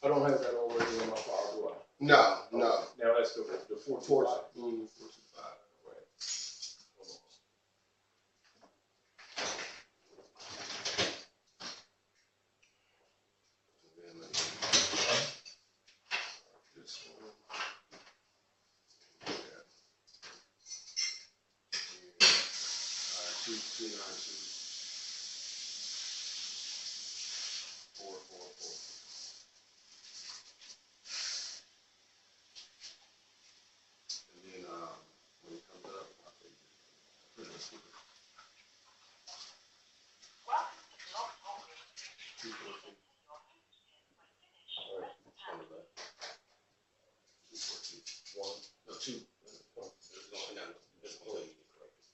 I don't have that already in my file, do I? No, no. Now that's the 425. 425. Right. Hold on. This one. Yeah. 2292. 444. And then when it comes up, I'll take it. Put it in super. 214. All right. On the left. 214. 1. No, 2. No, there's no way you can correct it.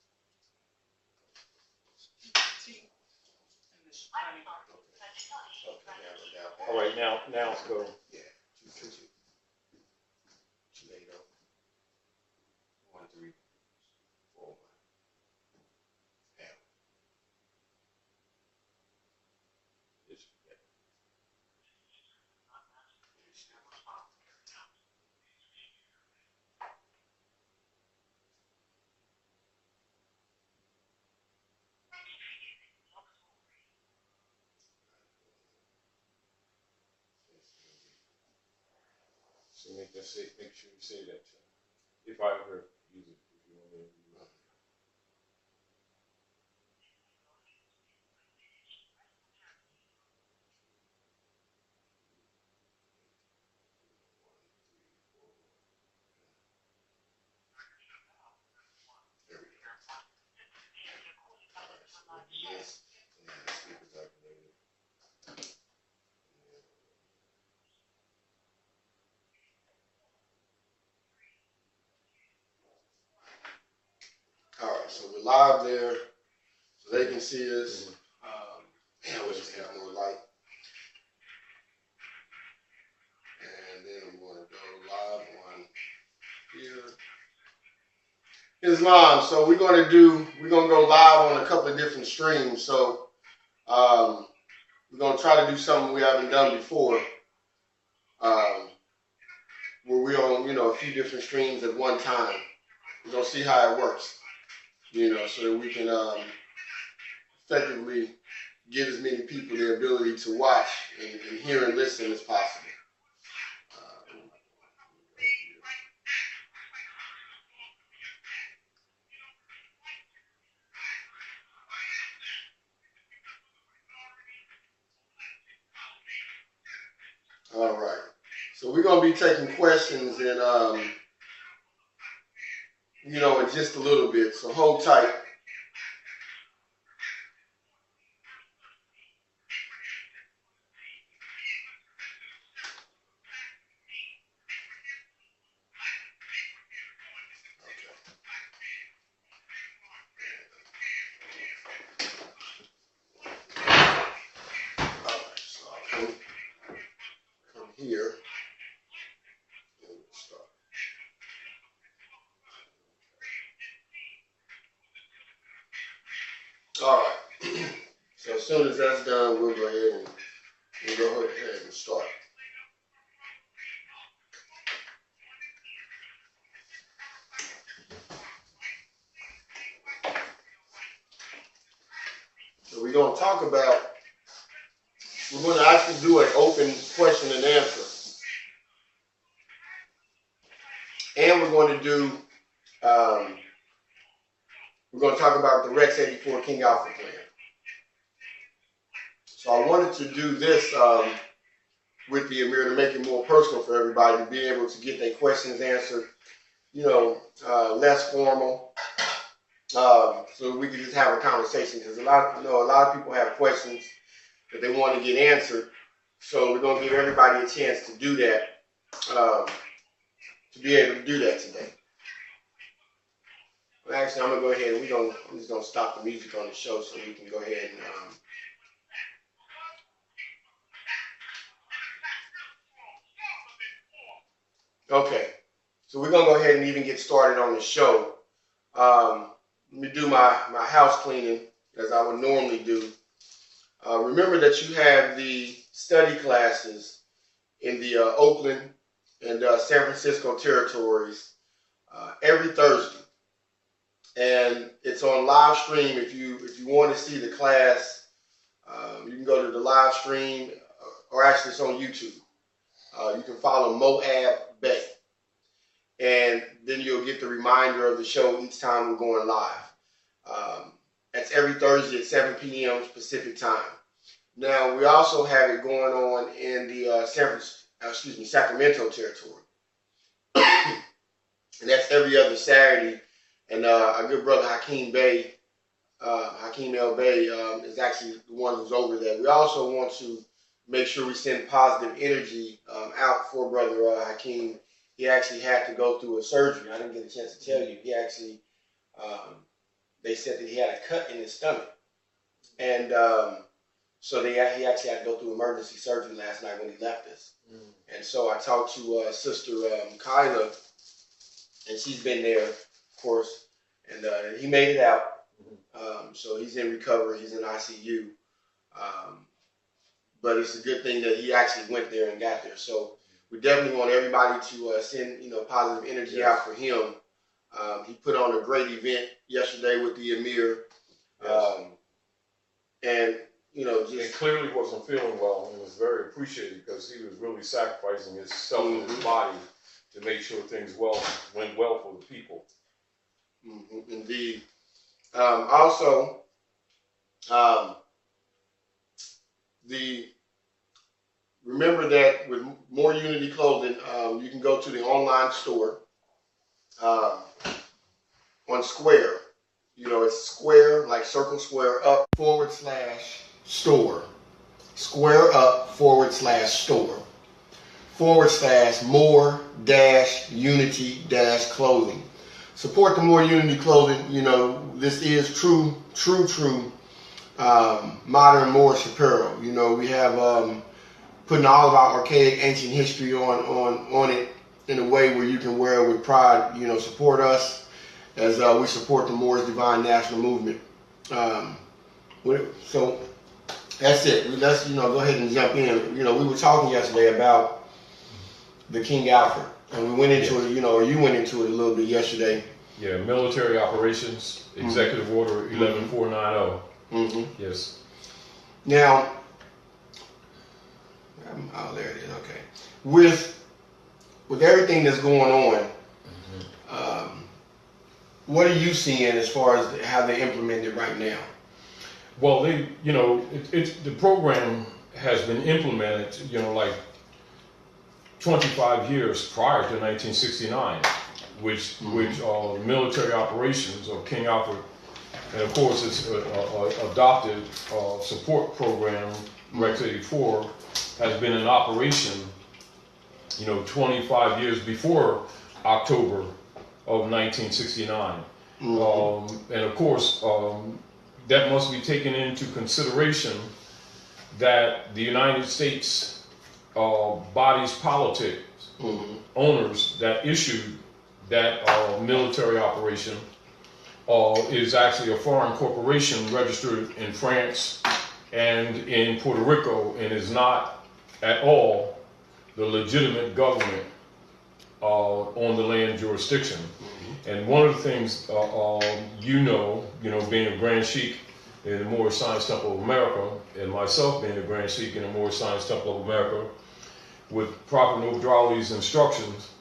Okay, now. All right, now let's go. Yeah, 222. 280. 1341. Yeah. It's, so make sure you say that. If I ever use it, if you want to use it. There we go. All right, so yes, and the speakers activated. All right, so we're live there, so they can see us. I wish we had more light. And then I'm going to go live on here. Islam. So we're going to go live on a couple of different streams. So we're going to try to do something we haven't done before, where we're on, a few different streams at one time. We're going to see how it works, so that we can effectively give as many people the ability to watch and hear and listen as possible. All right. So we're going to be taking questions in just a little bit. So hold tight. Here. And we'll start. All right. So as soon as that's done, we'll go ahead and start. So we're going to actually do an open question and answer. And we're going to talk about the Rex 84 King Alpha plan. So I wanted to do this with the Amir to make it more personal for everybody, to be able to get their questions answered, less formal, so we could just have a conversation. Because a lot of people have questions that they want to get answered. So we're going to give everybody a chance to do that, to be able to do that today. Well, actually, I'm going to go ahead and I'm just going to stop the music on the show so we can go ahead and okay, so we're going to go ahead and even get started on the show. Let me do my house cleaning as I would normally do. Remember that you have the study classes in the Oakland and San Francisco territories every Thursday. And it's on live stream. If you want to see the class, you can go to the live stream, or actually it's on YouTube. You can follow Moab Bay, and then you'll get the reminder of the show each time we're going live. That's every Thursday at 7 p.m. Pacific time. Now we also have it going on in the Sacramento territory, and that's every other Saturday. And our good brother Rahmeel El Bey is actually the one who's over there. We also want to make sure we send positive energy out for Brother Hakeem. He actually had to go through a surgery. I didn't get a chance to tell you. He actually, they said that he had a cut in his stomach. And so he actually had to go through emergency surgery last night when he left us. And so I talked to Sister Kyla, and she's been there, of course, and he made it out. So he's in recovery. He's in ICU. But it's a good thing that he actually went there and got there. So we definitely want everybody to send positive energy out for him. He put on a great event yesterday with the Emir, and he clearly wasn't feeling well, and was very appreciated because he was really sacrificing himself and his body to make sure things went well for the people. Indeed. Also, remember that with More Unity Clothing, you can go to the online store on Square. It's Square, like Circle Square Up /store. Square Up /store. /more-unity-clothing. Support the More Unity Clothing. This is true modern Moorish apparel. We have putting all of our archaic ancient history on it in a way where you can wear it with pride. Support us as we support the Moorish Divine National Movement. So that's it. Let's go ahead and jump in. We were talking yesterday about the King Alfred, and we went into it. Or you went into it a little bit yesterday. Yeah, military operations, Executive Order 11490. Yes. Now, there it is. Okay. With everything that's going on, what are you seeing as far as how they implement it right now? Well, the program has been implemented, like 25 years prior to 1969, which military operations of King Alfred, and of course it's adopted support program Rex 84 has been in operation, 25 years before October of 1969, and of course that must be taken into consideration that the United States bodies politic owners that issued that military operation is actually a foreign corporation registered in France and in Puerto Rico, and is not at all the legitimate government on the land jurisdiction. And one of the things being a Grand Sheik in the Moorish Science Temple of America, and myself being a Grand Sheik in the Moorish Science Temple of America, with Prophet Nobrali's instructions,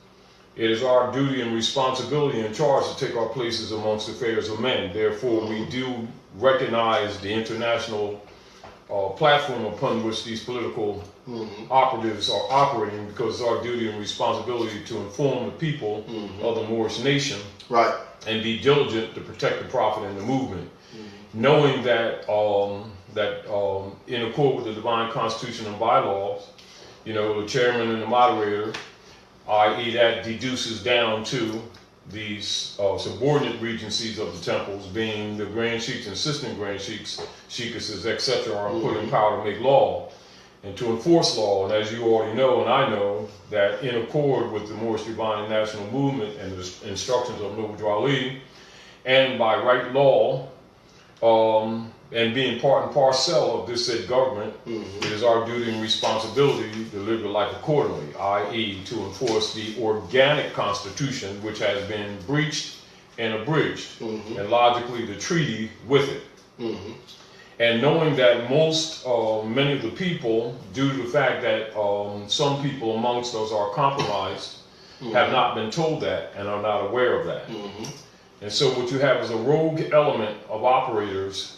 it is our duty and responsibility and charge to take our places amongst the affairs of men. Therefore, we do recognize the international platform upon which these political operatives are operating, because it's our duty and responsibility to inform the people of the Moorish nation, right, and be diligent to protect the Prophet and the movement, knowing that in accord with the divine constitution and bylaws, the chairman and the moderator, i.e. that deduces down to these subordinate regencies of the temples, being the Grand Sheiks, Assistant Grand Sheiks, Sheikesses, etc., are put in power to make law and to enforce law. And as you already know, and I know, that in accord with the Moorish Divine National Movement and the instructions of Noble Ali, and by right law, and being part and parcel of this said government, it is our duty and responsibility to live the life accordingly, i.e. to enforce the organic Constitution, which has been breached and abridged, and logically the treaty with it. And knowing that many of the people, due to the fact that some people amongst us are compromised, have not been told that and are not aware of that. And so what you have is a rogue element of operators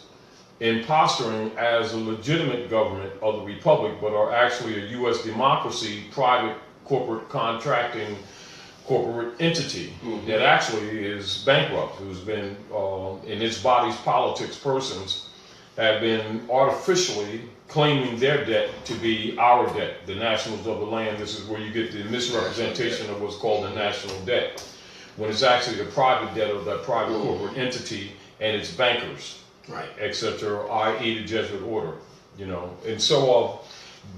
imposturing as a legitimate government of the republic, but are actually a U.S. democracy, private corporate contracting corporate entity that actually is bankrupt, who's been, in its body's politics persons, have been artificially claiming their debt to be our debt, the nationals of the land. This is where you get the misrepresentation of what's called the national debt, when it's actually the private debt of that private corporate entity and its bankers, etc., i.e. the Jesuit order, you know. And so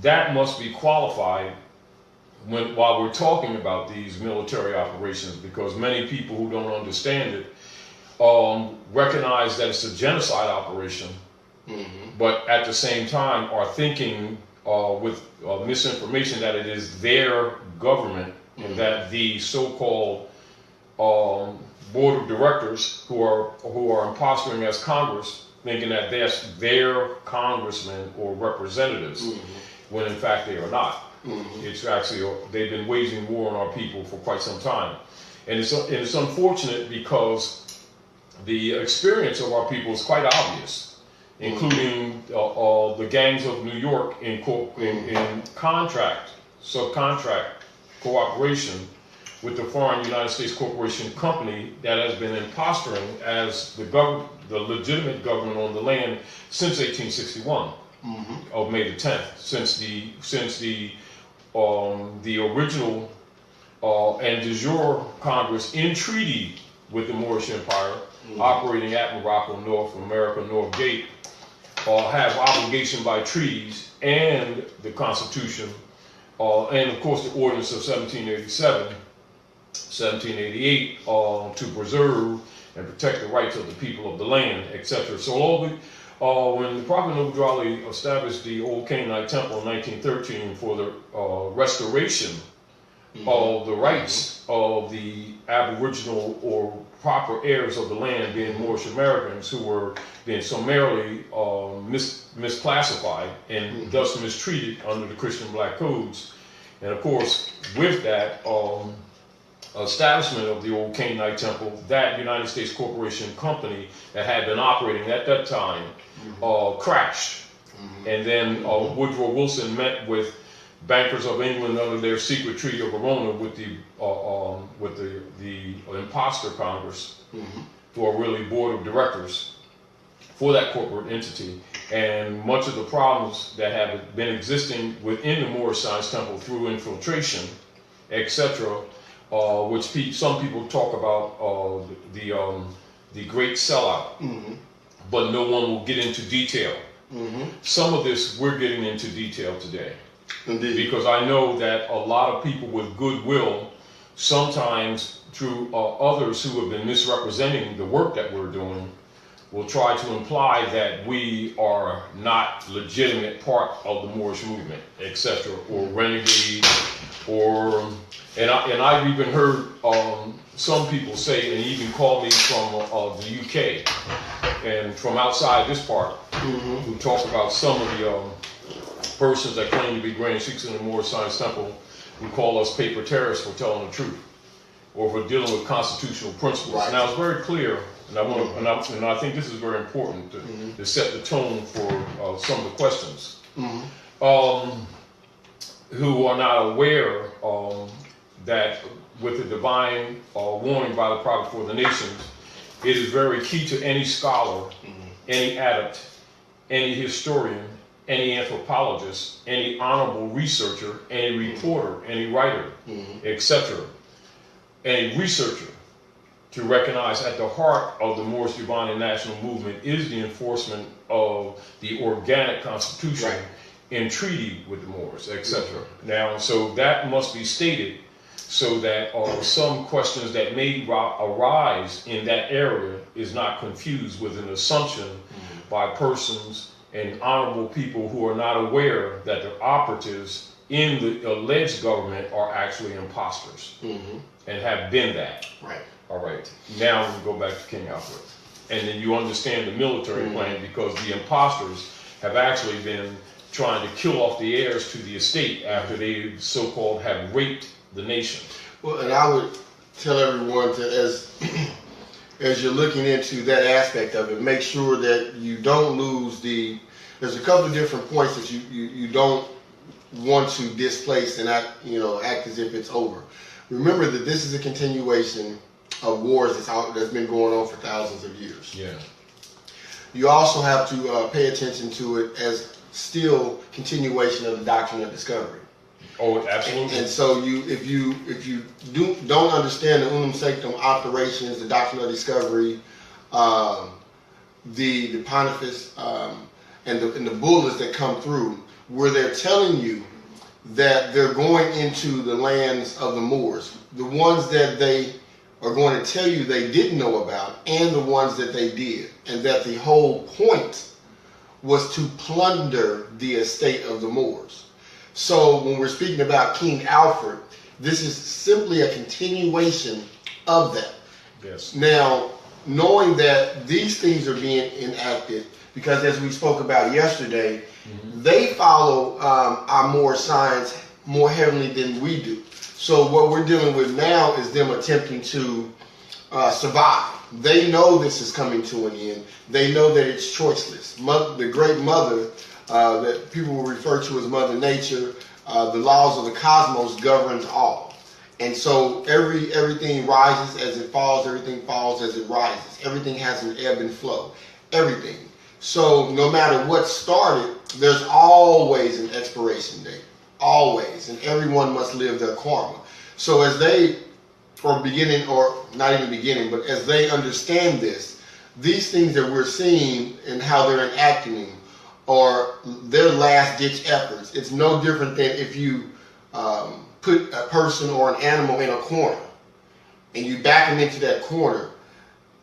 that must be qualified while we're talking about these military operations, because many people who don't understand it recognize that it's a genocide operation, but at the same time are thinking with misinformation that it is their government, and that the so-called board of directors who are imposturing as Congress, thinking that that's their congressmen or representatives, when in fact they are not. It's actually, they've been waging war on our people for quite some time. And it's unfortunate because the experience of our people is quite obvious, including the gangs of New York in subcontract cooperation with the foreign United States corporation company that has been imposturing as the legitimate government on the land since 1861, of May the 10th, since the original and de jure Congress in treaty with the Moorish Empire, operating at Morocco, North America, North Gate, have obligation by treaties and the Constitution, and of course the Ordinance of 1787, 1788, to preserve and protect the rights of the people of the land, etc. So when the Prophet Noble established the Old Canaanite Temple in 1913 for the restoration of the rights of the Aboriginal or proper heirs of the land, being Moorish Americans who were being summarily misclassified and thus mistreated under the Christian black codes. And of course, with that establishment of the Old Canaanite Temple, that United States corporation company that had been operating at that time crashed. And then Woodrow Wilson met with bankers of England under their secret Treaty of Verona with the imposter Congress, who are really board of directors for that corporate entity. And much of the problems that have been existing within the Moorish Science Temple through infiltration, etc., which some people talk about the great sellout, but no one will get into detail. Some of this we're getting into detail today. Indeed. Because I know that a lot of people with goodwill, sometimes through others who have been misrepresenting the work that we're doing, will try to imply that we are not legitimate part of the Moorish movement, etc., or renegade, and I've even heard some people say, and even call me from the UK and from outside this part, who talk about some of the persons that claim to be Grand Sheiks in the Moorish Science Temple, who call us paper terrorists for telling the truth, or for dealing with constitutional principles. Right. Now it's very clear, and I think this is very important to set the tone for some of the questions. Who are not aware that with the divine warning by the prophet for the nations, it is very key to any scholar, any adept, any historian, any anthropologist, any honorable researcher, any reporter, any writer, etc., any researcher, to recognize at the heart of the Moorish divine and national movement is the enforcement of the organic constitution, in treaty with the Moors, etc. Now, so that must be stated so that some questions that may arise in that area is not confused with an assumption by persons and honorable people who are not aware that the operatives in the alleged government are actually imposters and have been that. Right. All right. Now we go back to King Alfred. And then you understand the military plan, because the imposters have actually been trying to kill off the heirs to the estate after they so-called have raped the nation. Well, and I would tell everyone to, as you're looking into that aspect of it, make sure that you don't lose there's a couple of different points that you don't want to displace and act as if it's over. Remember that this is a continuation of wars that's been going on for thousands of years. Yeah. You also have to pay attention to it as still continuation of the doctrine of discovery. Oh, absolutely. And so if you don't understand the unum sanctum operations, the doctrine of discovery, the Pontifex, and the bullas that come through, where they're telling you that they're going into the lands of the Moors, the ones that they are going to tell you they didn't know about, and the ones that they did, and that the whole point was to plunder the estate of the Moors. So when we're speaking about King Alfred, this is simply a continuation of that. Yes. Now, knowing that these things are being enacted, because as we spoke about yesterday, they follow our Moor science more heavily than we do. So what we're dealing with now is them attempting to survive. They know this is coming to an end. They know that it's choiceless. The great mother that people will refer to as Mother Nature, the laws of the cosmos governs all. And so everything rises as it falls, everything falls as it rises. Everything has an ebb and flow. Everything. So no matter what started, there's always an expiration date. Always. And everyone must live their karma. So as they are beginning, or not even beginning, but as they understand this, these things that we're seeing and how they're enacting are their last ditch efforts. It's no different than if you put a person or an animal in a corner and you back them into that corner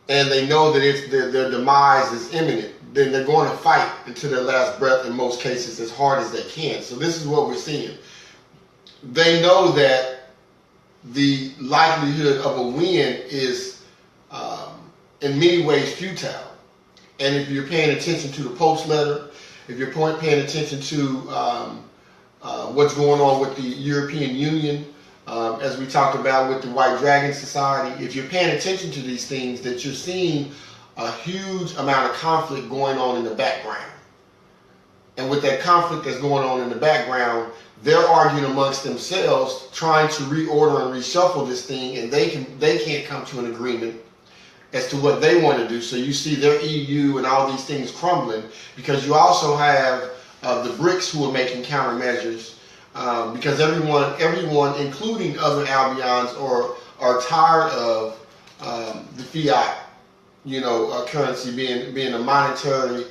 and they know that their demise is imminent, then they're going to fight until their last breath, in most cases, as hard as they can. So this is what we're seeing. They know that the likelihood of a win is in many ways futile. And if you're paying attention to the Pope's letter, if you're paying attention to what's going on with the European Union, as we talked about with the White Dragon Society, if you're paying attention to these things, that you're seeing a huge amount of conflict going on in the background. And with that conflict that's going on in the background, they're arguing amongst themselves, trying to reorder and reshuffle this thing, and they can't come to an agreement as to what they want to do. So you see their EU and all these things crumbling, because you also have the BRICS who are making countermeasures, because everyone, including other Albions, are tired of the fiat, currency being a monetary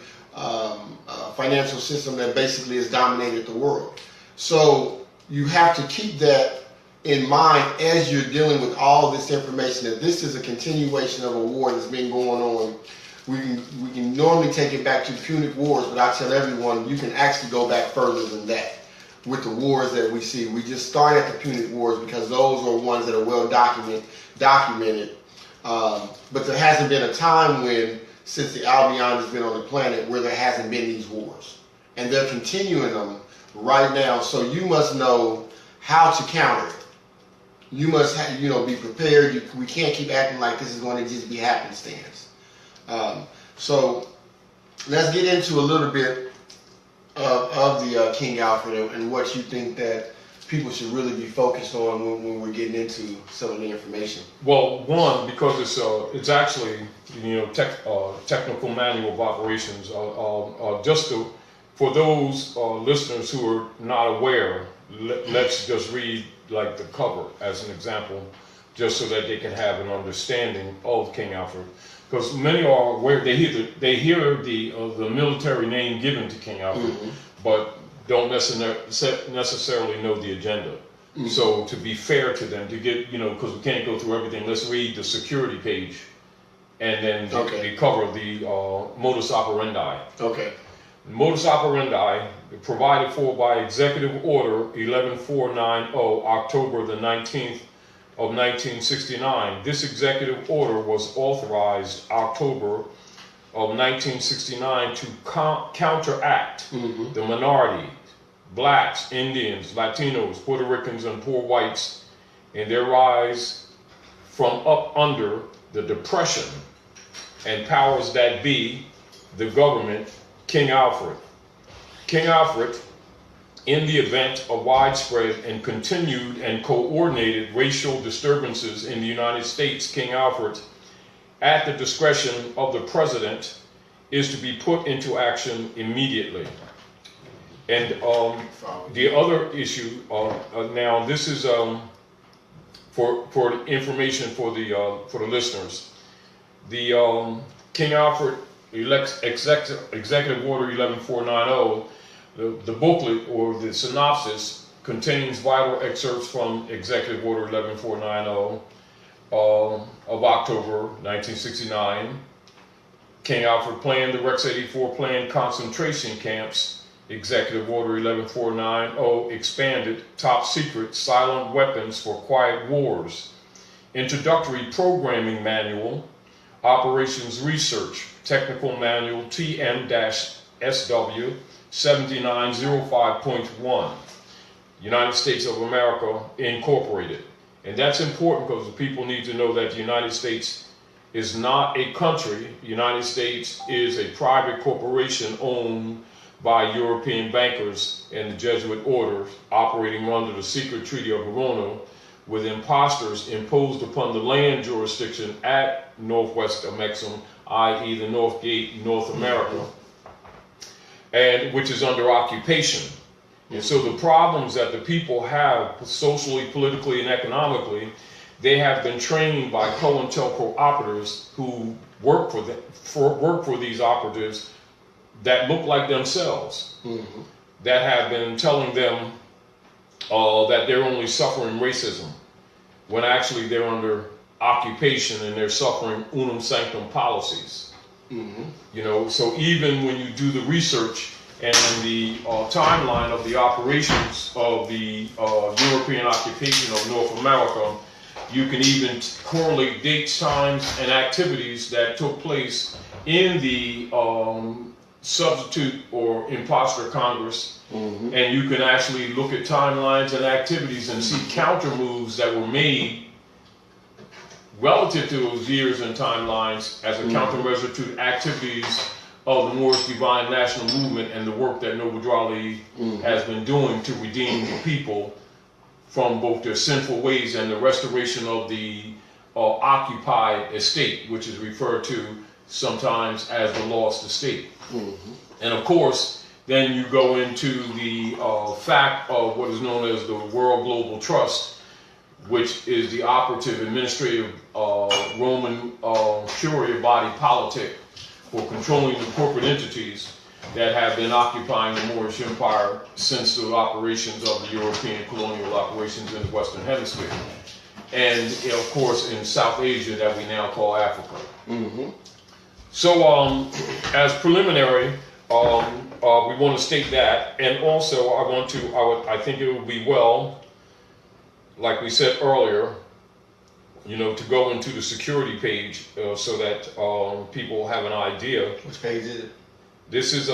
financial system that basically has dominated the world. So you have to keep that in mind as you're dealing with all this information, that this is a continuation of a war that's been going on. We can normally take it back to the Punic Wars, but I tell everyone you can actually go back further than that with the wars that we see. We just start at the Punic Wars because those are ones that are well documented. But there hasn't been a time since the Albion has been on the planet, where there hasn't been these wars. And they're continuing them right now. So you must know how to counter it. You must be prepared. We can't keep acting like this is going to just be happenstance. So let's get into a little bit of the King Alfred and what you think that people should really be focused on when we're getting into some of the information. Well, one, because it's actually technical manual of operations. For those listeners who are not aware, let's just read like the cover as an example, just so that they can have an understanding of King Alfred. Because many are aware, they hear the military name given to King Alfred, but don't necessarily know the agenda. So to be fair to them, to get, because we can't go through everything, let's read the security page and then they cover the modus operandi. Okay. Modus operandi provided for by Executive Order 11490, October the 19th of 1969. This executive order was authorized October of 1969 to counteract the minority, blacks, Indians, Latinos, Puerto Ricans, and poor whites in their rise from up under the depression and powers that be, the government, King Alfred. King Alfred, in the event of widespread and continued and coordinated racial disturbances in the United States, King Alfred, at the discretion of the president, is to be put into action immediately. And the other issue, now this is for information for the listeners. The King Alfred Executive Order 11490, the booklet or the synopsis contains vital excerpts from Executive Order 11490 of October 1969. King Alfred planned the Rex 84 planned concentration camps. Executive Order 11490 expanded top secret silent weapons for quiet wars. Introductory programming manual, operations research, technical manual TM-SW 7905.1, United States of America Incorporated. And that's important because the people need to know that the United States is not a country. The United States is a private corporation owned by European bankers and the Jesuit orders operating under the secret Treaty of Verona with impostors imposed upon the land jurisdiction at Northwest Amexem, i.e. the North Gate, North America, and which is under occupation. And so the problems that the people have socially, politically, and economically, they have been trained by COINTELPRO operatives who work for these operatives that look like themselves, that have been telling them that they're only suffering racism, when actually they're under occupation and they're suffering unum sanctum policies. So even when you do the research and the timeline of the operations of the European occupation of North America, you can even correlate dates, times, and activities that took place in the substitute or imposter Congress, and you can actually look at timelines and activities and see counter moves that were made relative to those years and timelines as a countermeasure to activities of the Moorish Divine National Movement and the work that Noble Drawley has been doing to redeem the people from both their sinful ways and the restoration of the occupied estate, which is referred to sometimes as the lost estate. And of course, then you go into the fact of what is known as the World Global Trust, which is the operative administrative Roman curia body politic for controlling the corporate entities that have been occupying the Moorish Empire since the operations of the European colonial operations in the Western Hemisphere. And of course in South Asia that we now call Africa. So as preliminary, we want to state that, and also I think it would be well, like we said earlier, to go into the security page so that people have an idea. Which page is it? This is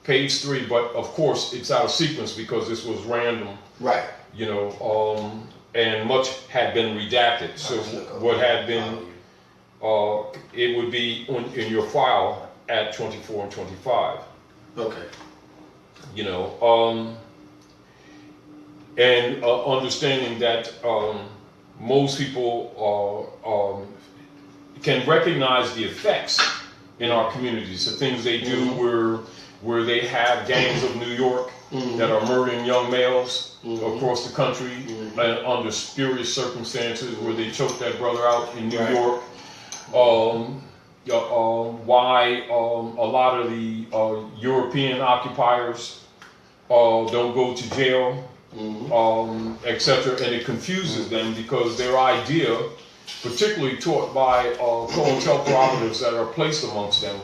page 3, but of course it's out of sequence because this was random. Right. And much had been redacted. So what had been, it would be in your file at 24 and 25. Okay. And understanding that most people can recognize the effects in our communities, the things they do where they have gangs of New York that are murdering young males across the country and under spurious circumstances, where they choked that brother out in New York. Why a lot of the European occupiers don't go to jail etc., and it confuses them because their idea, particularly taught by COINTELPRO that are placed amongst them,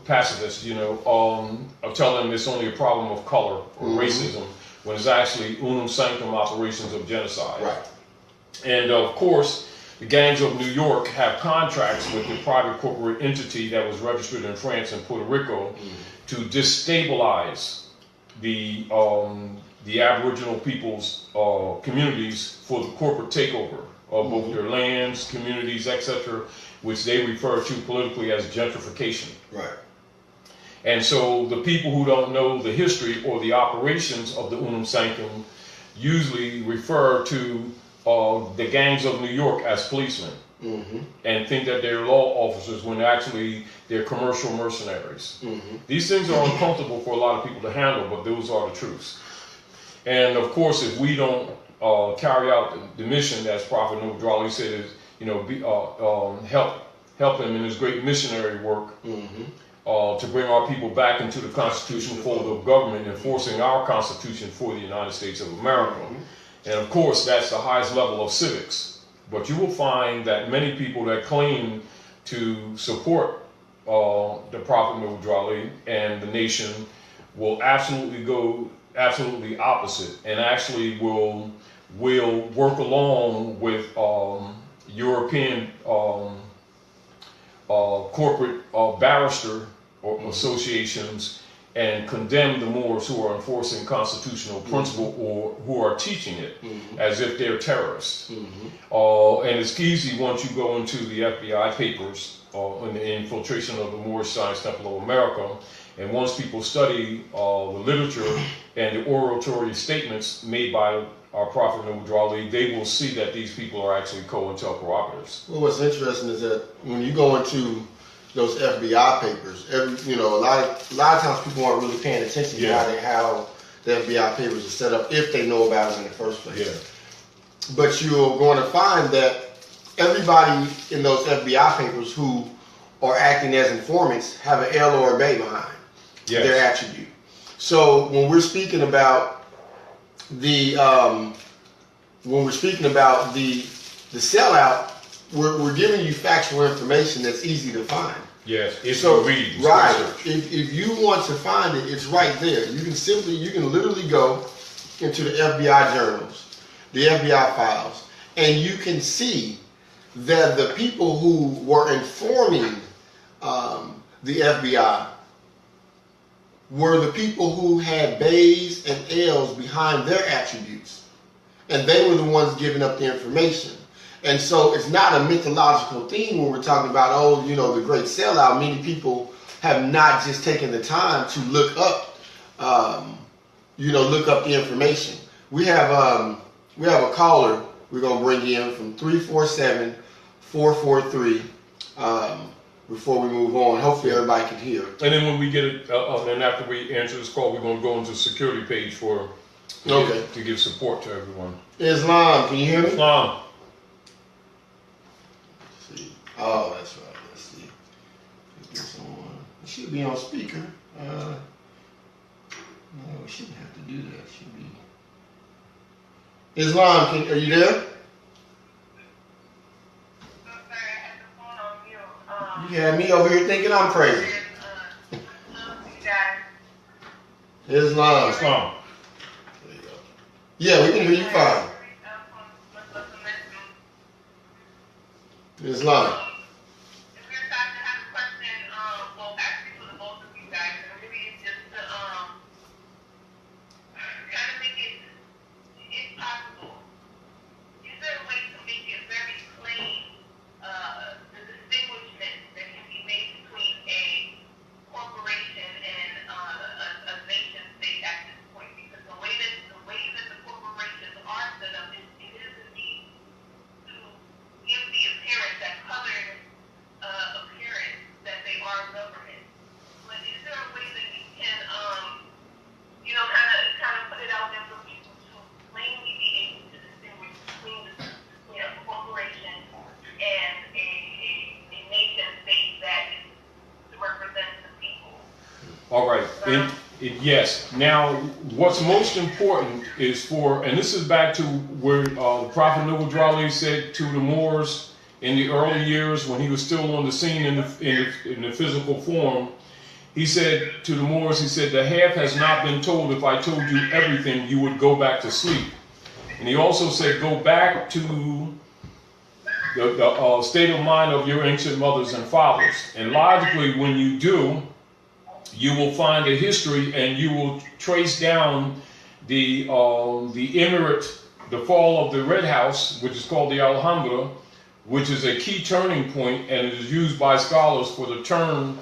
pacifists, of telling them it's only a problem of color or racism, when it's actually unum sanctum operations of genocide. Right. And of course, the gangs of New York have contracts with the private corporate entity that was registered in France and Puerto Rico to destabilize the Aboriginal people's communities for the corporate takeover of both their lands, communities, etc., which they refer to politically as gentrification. Right. And so the people who don't know the history or the operations of the unum sanctum usually refer to the gangs of New York as policemen and think that they're law officers when actually they're commercial mercenaries. These things are uncomfortable for a lot of people to handle, but those are the truths. And of course, if we don't carry out the mission, as Prophet Noble said, is help him in his great missionary work to bring our people back into the constitutional fold of government, enforcing our Constitution for the United States of America. And of course, that's the highest level of civics. But you will find that many people that claim to support the Prophet Noble and the nation will absolutely go opposite, and actually will work along with European corporate barrister or associations and condemn the Moors who are enforcing constitutional principle or who are teaching it as if they're terrorists. And it's easy once you go into the FBI papers in the infiltration of the Moorish Science Temple of America, and once people study the literature and the oratory statements made by our Prophet Noble, they will see that these people are actually COINTELPRO operatives. Well, what's interesting is that when you go into those FBI papers, a lot of times people aren't really paying attention to how the FBI papers are set up if they know about them in the first place. But you're going to find that everybody in those FBI papers who are acting as informants have an L or a Bay behind their attribute. So when we're speaking about the sellout, we're giving you factual information that's easy to find. Yes, if you read. Right. If you want to find it, it's right there. You can literally go into the FBI journals, the FBI files, and you can see that the people who were informing the FBI were the people who had Bays and L's behind their attributes. And they were the ones giving up the information. And so it's not a mythological theme when we're talking about, the great sellout. Many people have not just taken the time to look up the information. We have a caller we're going to bring in from 347-443 before we move on. Hopefully everybody can hear. And then when we get it, and after we answer this call, we're going to go into the security page to give support to everyone. Islam, can you hear me? Islam. Let's see. Oh, that's right. Let's see. Get someone. It should be on speaker. No, we shouldn't have to do that. It should be. Islam, are you there? You had me over here thinking I'm crazy. Islam. Islam. There you go. Yeah, we can hear you fine. Islam. All right. Yes. Now, what's most important is for, and this is back to where the Prophet Noble Drawley said to the Moors in the early years when he was still on the scene in the physical form. He said to the Moors, he said, "The half has not been told. If I told you everything, you would go back to sleep." And he also said, "Go back to the state of mind of your ancient mothers and fathers." And logically, when you do, you will find a history, and you will trace down the emirate, the fall of the Red House, which is called the Alhambra, which is a key turning point, and it is used by scholars for the turn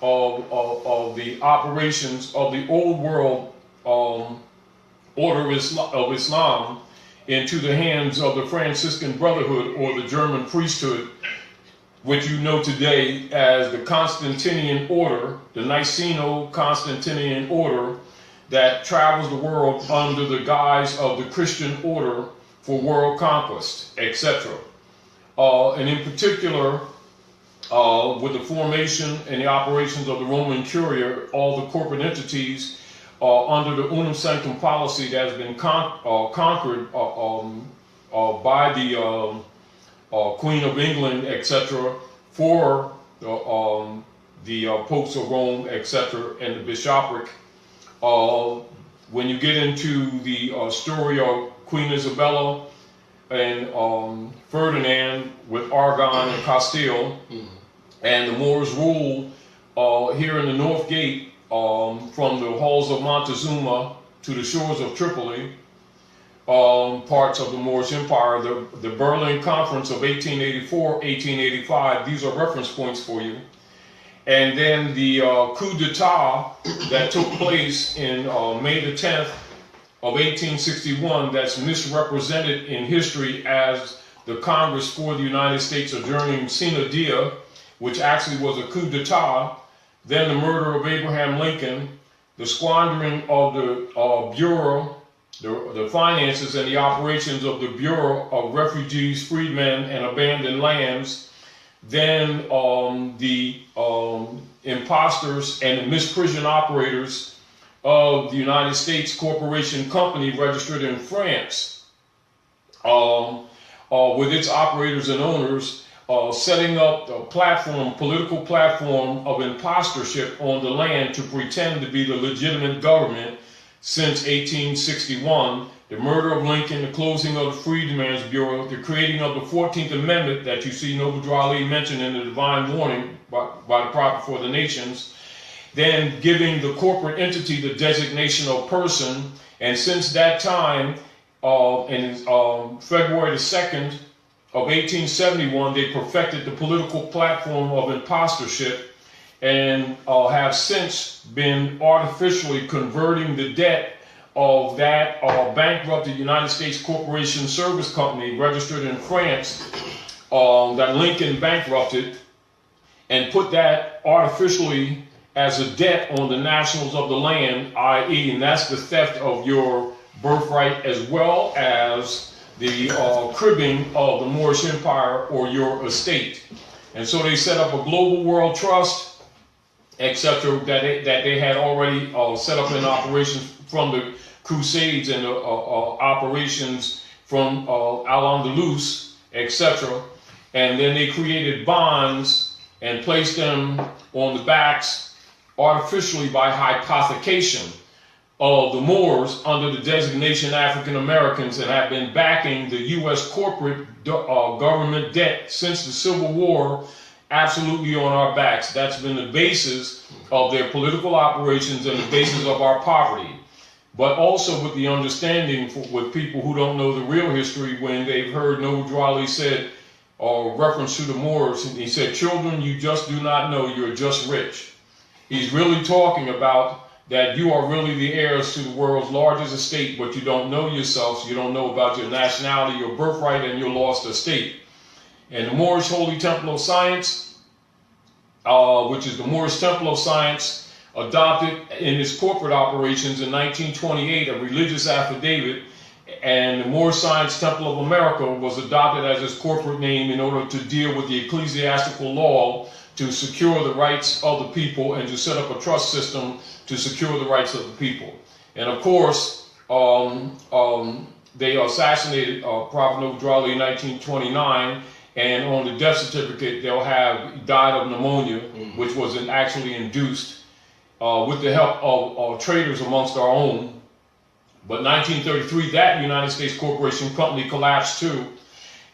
of the operations of the old world order of Islam into the hands of the Franciscan Brotherhood or the German priesthood, which you know today as the Constantinian order, the Niceno-Constantinian order that travels the world under the guise of the Christian order for world conquest, etc. And in particular, with the formation and the operations of the Roman Curia, all the corporate entities under the unum sanctum policy that has been conquered by the Queen of England, etc., for the popes of Rome, etc., and the bishopric. When you get into the story of Queen Isabella and Ferdinand with Aragon and Castile, and the Moors rule here in the North Gate from the halls of Montezuma to the shores of Tripoli, parts of the Moorish Empire, the Berlin Conference of 1884-1885, these are reference points for you. And then the coup d'etat that took place in May the 10th of 1861, that's misrepresented in history as the Congress for the United States adjourning sine die, which actually was a coup d'etat. Then the murder of Abraham Lincoln, the squandering of the Bureau, the finances and the operations of the Bureau of Refugees, Freedmen, and Abandoned Lands. Then the imposters and the misprision operators of the United States Corporation Company registered in France, with its operators and owners, setting up a platform, political platform of impostorship on the land to pretend to be the legitimate government since 1861, the murder of Lincoln, the closing of the Freedmen's Bureau, the creating of the 14th Amendment that you see Noble Drawley mentioned in the Divine Warning by the Prophet for the Nations, then giving the corporate entity the designation of person, and since that time, in February the 2nd of 1871, they perfected the political platform of impostorship and have since been artificially converting the debt of that bankrupted United States Corporation Service Company registered in France that Lincoln bankrupted, and put that artificially as a debt on the nationals of the land, i.e., and that's the theft of your birthright as well as the cribbing of the Moorish Empire or your estate. And so they set up a global world trust, etc., that they had already set up in operations from the Crusades and the operations from Al-Andalus, etc. And then they created bonds and placed them on the backs artificially by hypothecation of the Moors under the designation African Americans, and have been backing the U.S. corporate government debt since the Civil War, absolutely on our backs. That's been the basis of their political operations and the basis of our poverty. But also with the understanding with people who don't know the real history, when they've heard Noble Drawley said, reference to the Moors, and he said, "Children, you just do not know, you're just rich." He's really talking about that you are really the heirs to the world's largest estate, but you don't know yourself, so you don't know about your nationality, your birthright, and your lost estate. And the Moorish Holy Temple of Science, which is the Moorish Temple of Science, adopted in its corporate operations in 1928 a religious affidavit, and the Moorish Science Temple of America was adopted as its corporate name in order to deal with the ecclesiastical law to secure the rights of the people and to set up a trust system to secure the rights of the people. And of course, they assassinated Prophet Noble Drew Ali in 1929, and on the death certificate they'll have died of pneumonia, which was actually induced with the help of traders amongst our own. But 1933, that United States Corporation Company collapsed too.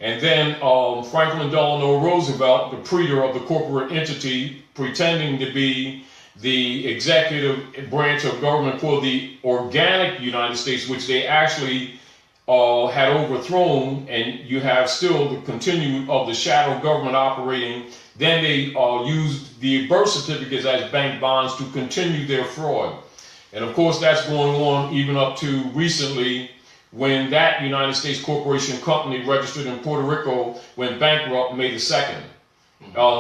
And then Franklin Delano Roosevelt, the praetor of the corporate entity, pretending to be the executive branch of government for the organic United States, which they actually had overthrown, and you have still the continued of the shadow government operating. Then they used the birth certificates as bank bonds to continue their fraud. And of course, that's going on even up to recently, when that United States Corporation Company registered in Puerto Rico went bankrupt May the 2nd.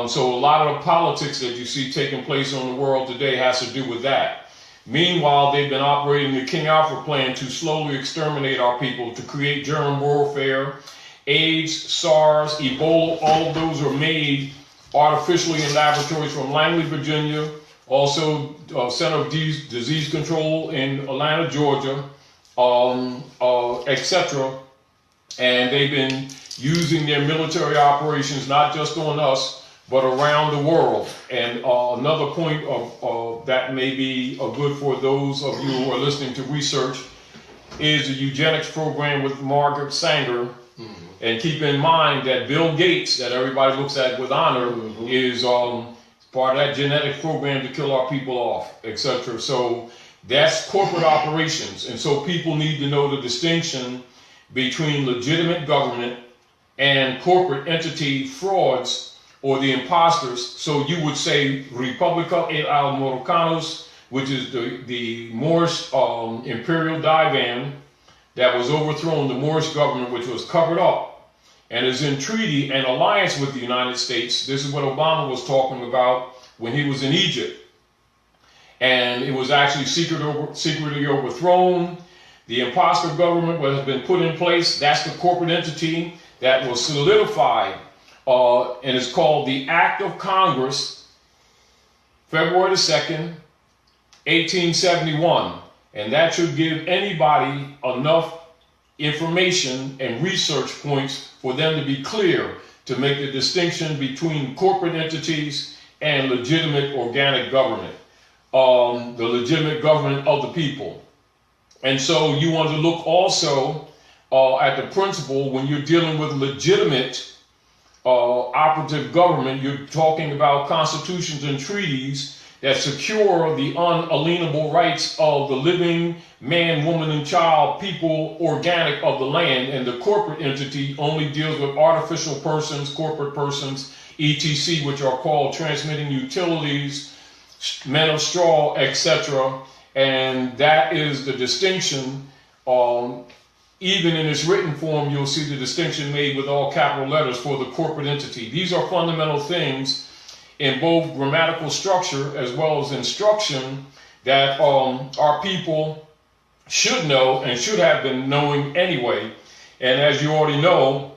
So a lot of the politics that you see taking place on the world today has to do with that. Meanwhile, they've been operating the King Alfred plan to slowly exterminate our people, to create germ warfare. AIDS, SARS, Ebola, all of those are made artificially in laboratories from Langley, Virginia, also Center of Disease Control in Atlanta, Georgia, etc. And they've been using their military operations not just on us, but around the world. And another point of that may be good for those of you who are listening to research is the eugenics program with Margaret Sanger. And keep in mind that Bill Gates, that everybody looks at with honor, is part of that genetic program to kill our people off, etc. So that's corporate operations. And so people need to know the distinction between legitimate government and corporate entity frauds or the imposters. So you would say República el Morocanos, which is the Moorish imperial divan that was overthrown, the Moorish government, which was covered up and is in treaty and alliance with the United States. This is what Obama was talking about when he was in Egypt. And it was actually secretly overthrown. The imposter government has been put in place. That's the corporate entity that was solidified, and it's called the Act of Congress, February the 2nd, 1871. And that should give anybody enough information and research points for them to be clear to make the distinction between corporate entities and legitimate organic government, the legitimate government of the people. And so you want to look also at the principle when you're dealing with legitimate operative government. You're talking about constitutions and treaties that secure the unalienable rights of the living man, woman, and child, people, organic of the land. And the corporate entity only deals with artificial persons, corporate persons, etc., which are called transmitting utilities, men of straw, etc. And that is the distinction. Even in its written form, you'll see the distinction made with all capital letters for the corporate entity. These are fundamental things in both grammatical structure as well as instruction that our people should know and should have been knowing anyway. And as you already know,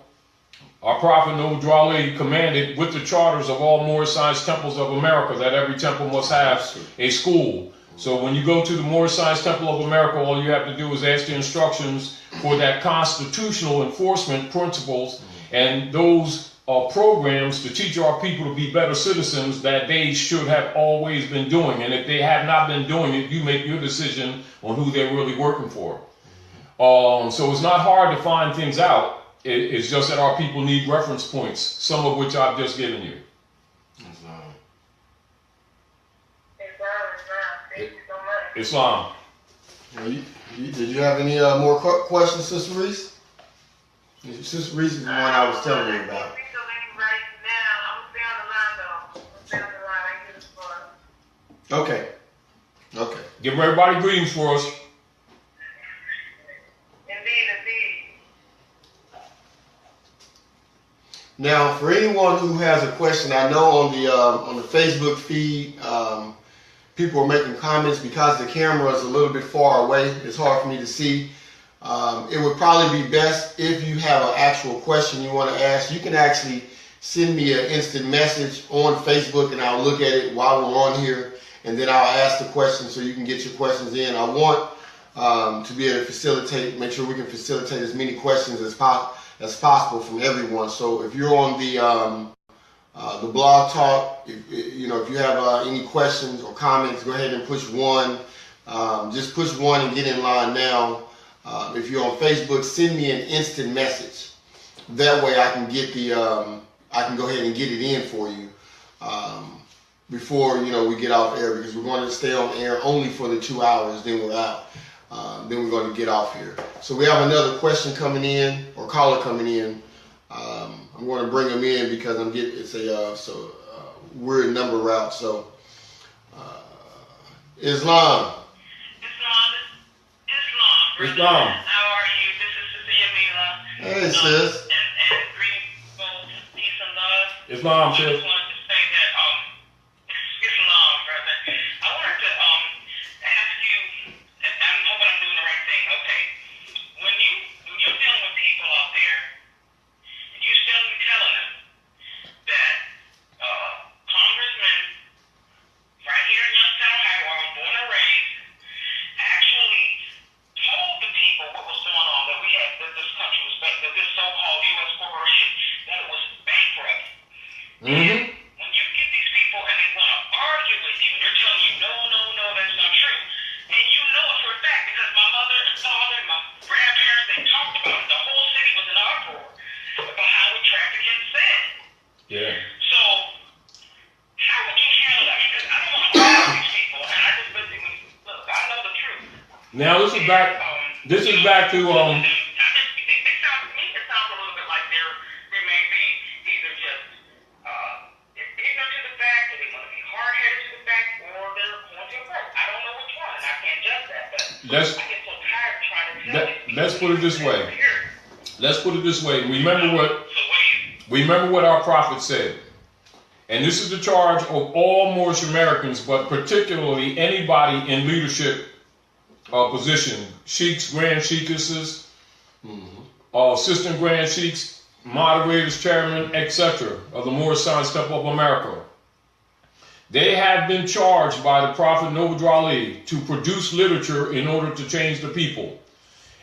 our Prophet Noble Drew Ali commanded with the charters of all Moorish-sized temples of America that every temple must have a school. So when you go to the Moorish-sized Temple of America, all you have to do is ask the instructions for that constitutional enforcement principles and those programs to teach our people to be better citizens that they should have always been doing. And if they have not been doing it, you make your decision on who they're really working for. So it's not hard to find things out. It's just that our people need reference points, some of which I've just given you. Islam. Did you have any more questions, Sister Reese? Sister Reese is the one I was telling you about. Okay. Okay. Give everybody greetings for us. Indeed. Now, for anyone who has a question, I know on the Facebook feed, people are making comments because the camera is a little bit far away. It's hard for me to see. It would probably be best if you have an actual question you want to ask. You can actually send me an instant message on Facebook, and I'll look at it while we're on here, and then I'll ask the questions so you can get your questions in. I want to be able to facilitate, make sure we can facilitate as many questions as possible from everyone. So if you're on the blog talk, if you have any questions or comments, go ahead and push 1. Just push 1 and get in line now. If you're on Facebook, send me an instant message. That way I can get I can go ahead and get it in for you before we get off air, because we're going to stay on air only for the 2 hours. Then we're out. Then we're going to get off here. So we have another question coming in, or caller coming in. I'm going to bring them in because it's a weird number route. So Islam. Islam. How are you? This is Sophia Mila. Hey, sis. And greetings, both peace and love. Islam, I sis. just wanted to say that Islam, brother. I wanted to ask you. I'm hoping I'm doing the right thing. Okay, when you're dealing with people out there, and you're still telling them that congressmen right here in Youngstown, Ohio, where I was born and raised, actually told the people what was going on, that we had, that this country was, that this so-called U.S. corporation, that it was bankrupt. Mm-hmm. When you get these people and they want to argue with you, and they're telling you, no, that's not true. And you know it for a fact, because my mother and father and my grandparents, they talked about it. The whole city was in uproar about how we trapped against sin. Yeah. So, how would you handle that? Because I don't want to argue with these people, and I just basically, look, I know the truth. Now this is back. This is back to It sounds to me, it sounds a little bit like they may be either just ignorant to the fact, or they want to be hard-headed to the fact, or they're going to approach. I don't know which one, and I can't judge that. But I get so tired of trying to tell these people. Let's put it this way. Let's put it this way. Remember what our prophet said. And this is the charge of all Moorish Americans, but particularly anybody in leadership position. Sheiks, grand sheikesses, assistant grand sheiks, moderators, chairmen, etc. of the Moorish Science Temple of America. They have been charged by the Prophet Noble Ali to produce literature in order to change the people.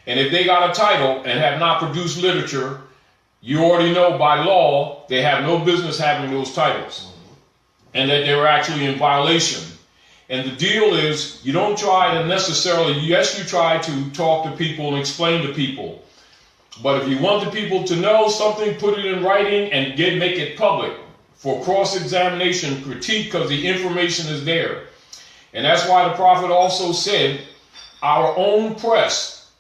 And if they got a title and have not produced literature, you already know by law they have no business having those titles, and that they were actually in violation. And the deal is, you don't try to necessarily, yes, you try to talk to people and explain to people. But if you want the people to know something, put it in writing and make it public for cross-examination, critique, because the information is there. And that's why the Prophet also said, our own press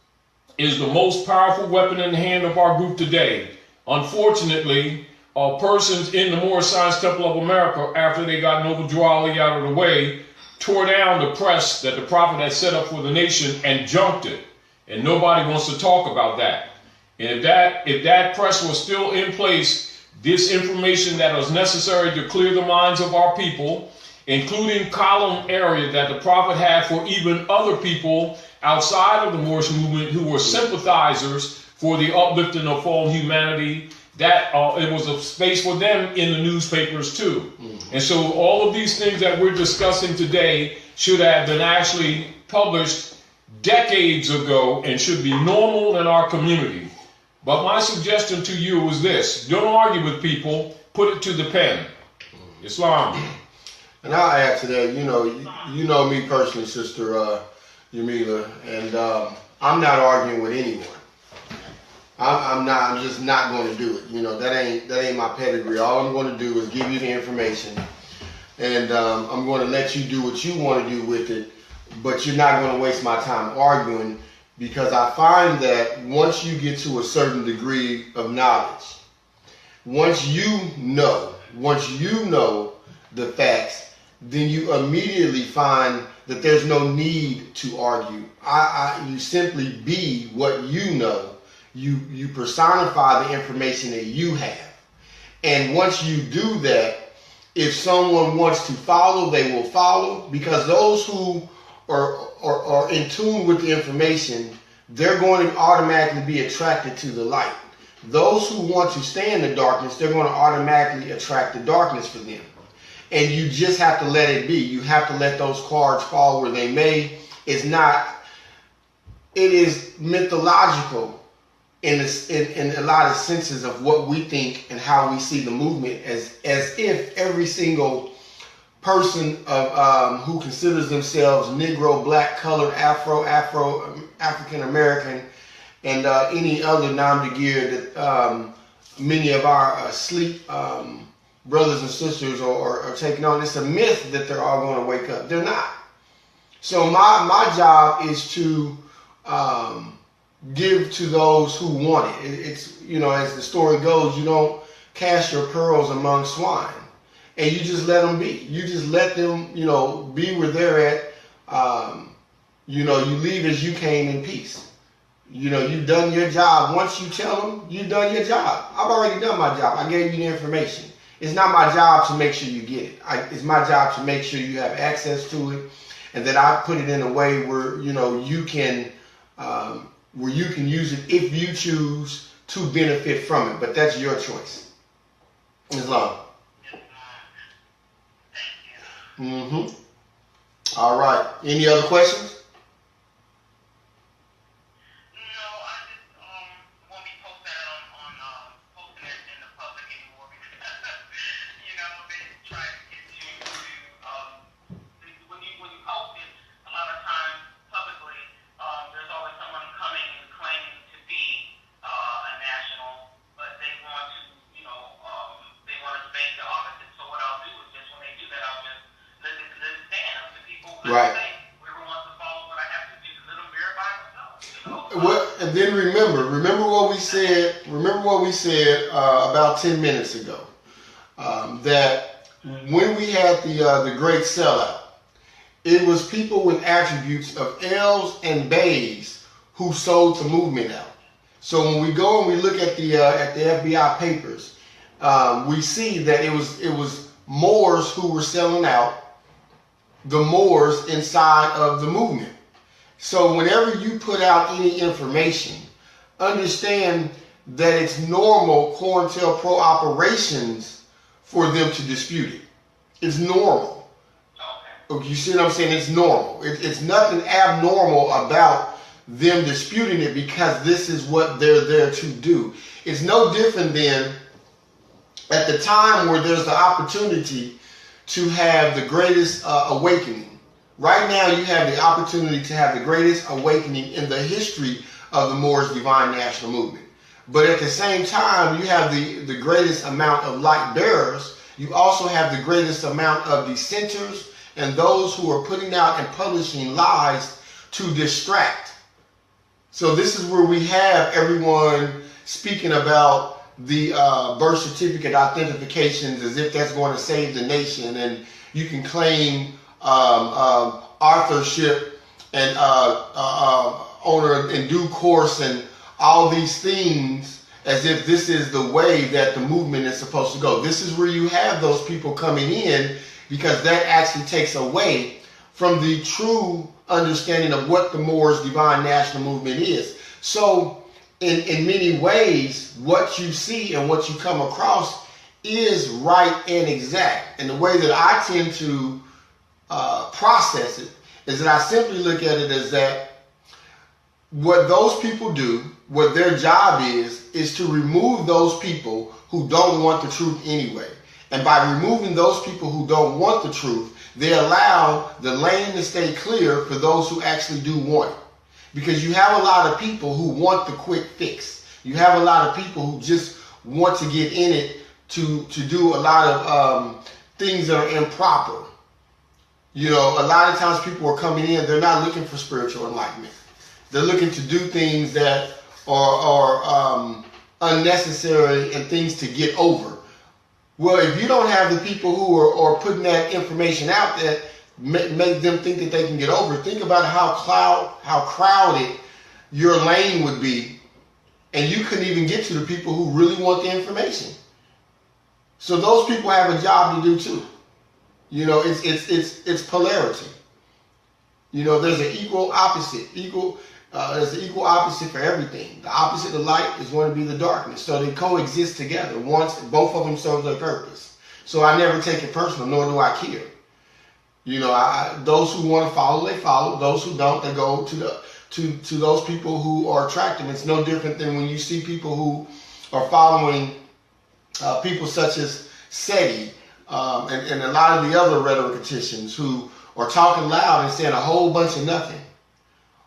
is the most powerful weapon in the hand of our group today. Unfortunately, persons in the Moorish Science Temple of America, after they got Noble Drew Ali out of the way, tore down the press that the Prophet had set up for the nation and junked it. And nobody wants to talk about that. And if that press was still in place, this information that was necessary to clear the minds of our people, including column area that the Prophet had for even other people outside of the Moorish movement who were sympathizers for the uplifting of fallen humanity, that it was a space for them in the newspapers too. And so all of these things that we're discussing today should have been actually published decades ago and should be normal in our community. But my suggestion to you is this: don't argue with people, put it to the pen. Islam. And I'll add to that, you know me personally, Sister Yamila, and I'm not arguing with anyone. I'm just not going to do it. That ain't my pedigree. All I'm going to do is give you the information, and I'm going to let you do what you want to do with it, but you're not going to waste my time arguing, because I find that once you get to a certain degree of knowledge, once you know the facts, then you immediately find that there's no need to argue. You simply be what you know. You personify the information that you have. And once you do that, if someone wants to follow, they will follow, because those who are in tune with the information, they're going to automatically be attracted to the light. those who want to stay in the darkness, they're going to automatically attract the darkness for them. And you just have to let it be. You have to let those cards fall where they may. It is mythological in a lot of senses of what we think and how we see the movement, as if every single person of who considers themselves Negro, Black, Colored, African American, and any other nom de guerre that many of our asleep brothers and sisters are taking on. It's a myth that they're all going to wake up. They're not. So my job is to give to those who want it. It's, you know, as the story goes, you don't cast your pearls among swine, and you just let them be. You just let them, you know, be where they're at. You know, you leave as you came in peace. You know, you've done your job. Once you tell them, you've done your job. I've already done my job. I gave you the information. It's not my job to make sure you get it. It's my job to make sure you have access to it, and that I put it in a way where, you know, you can use it if you choose to benefit from it. But that's your choice. Islam. Mm-hmm. All right. Any other questions? Right. Well, and then remember what we said. Remember what we said about 10 minutes ago. That when we had the great sellout, it was people with attributes of L's and Bays who sold the movement out. So when we go and we look at the FBI papers, we see that it was Moors who were selling out the Moors inside of the movement. So whenever you put out any information, understand that it's normal COINTELPRO operations for them to dispute it. It's normal. Okay. You see what I'm saying? It's normal. It's nothing abnormal about them disputing it, because this is what they're there to do. It's no different than at the time where there's the opportunity to have the greatest awakening. Right now you have the opportunity to have the greatest awakening in the history of the Moors Divine National Movement. But at the same time, you have the greatest amount of light bearers. You also have the greatest amount of dissenters and those who are putting out and publishing lies to distract. So this is where we have everyone speaking about the birth certificate authentications as if that's going to save the nation, and you can claim authorship and owner in due course and all these things as if this is the way that the movement is supposed to go. This is where you have those people coming in, because that actually takes away from the true understanding of what the Moors Divine National Movement is. So in many ways, what you see and what you come across is right and exact. And the way that I tend to process it is that I simply look at it as that what those people do, what their job is to remove those people who don't want the truth anyway. And by removing those people who don't want the truth, they allow the lane to stay clear for those who actually do want it. Because you have a lot of people who want the quick fix. You have a lot of people who just want to get in it to do a lot of things that are improper. You know, a lot of times people are coming in, they're not looking for spiritual enlightenment. They're looking to do things that are unnecessary and things to get over. Well, if you don't have the people who are putting that information out that make them think that they can get over, think about how crowded your lane would be, and you couldn't even get to the people who really want the information. So those people have a job to do too. You know, it's polarity. You know, there's an equal opposite. There's an equal opposite for everything. The opposite of light is going to be the darkness. So they coexist together. Once both of them serve their purpose. So I never take it personal, nor do I care. You know, those who want to follow, they follow. Those who don't, they go to those people who are attractive. It's no different than when you see people who are following people such as SETI and a lot of the other rhetoricians who are talking loud and saying a whole bunch of nothing.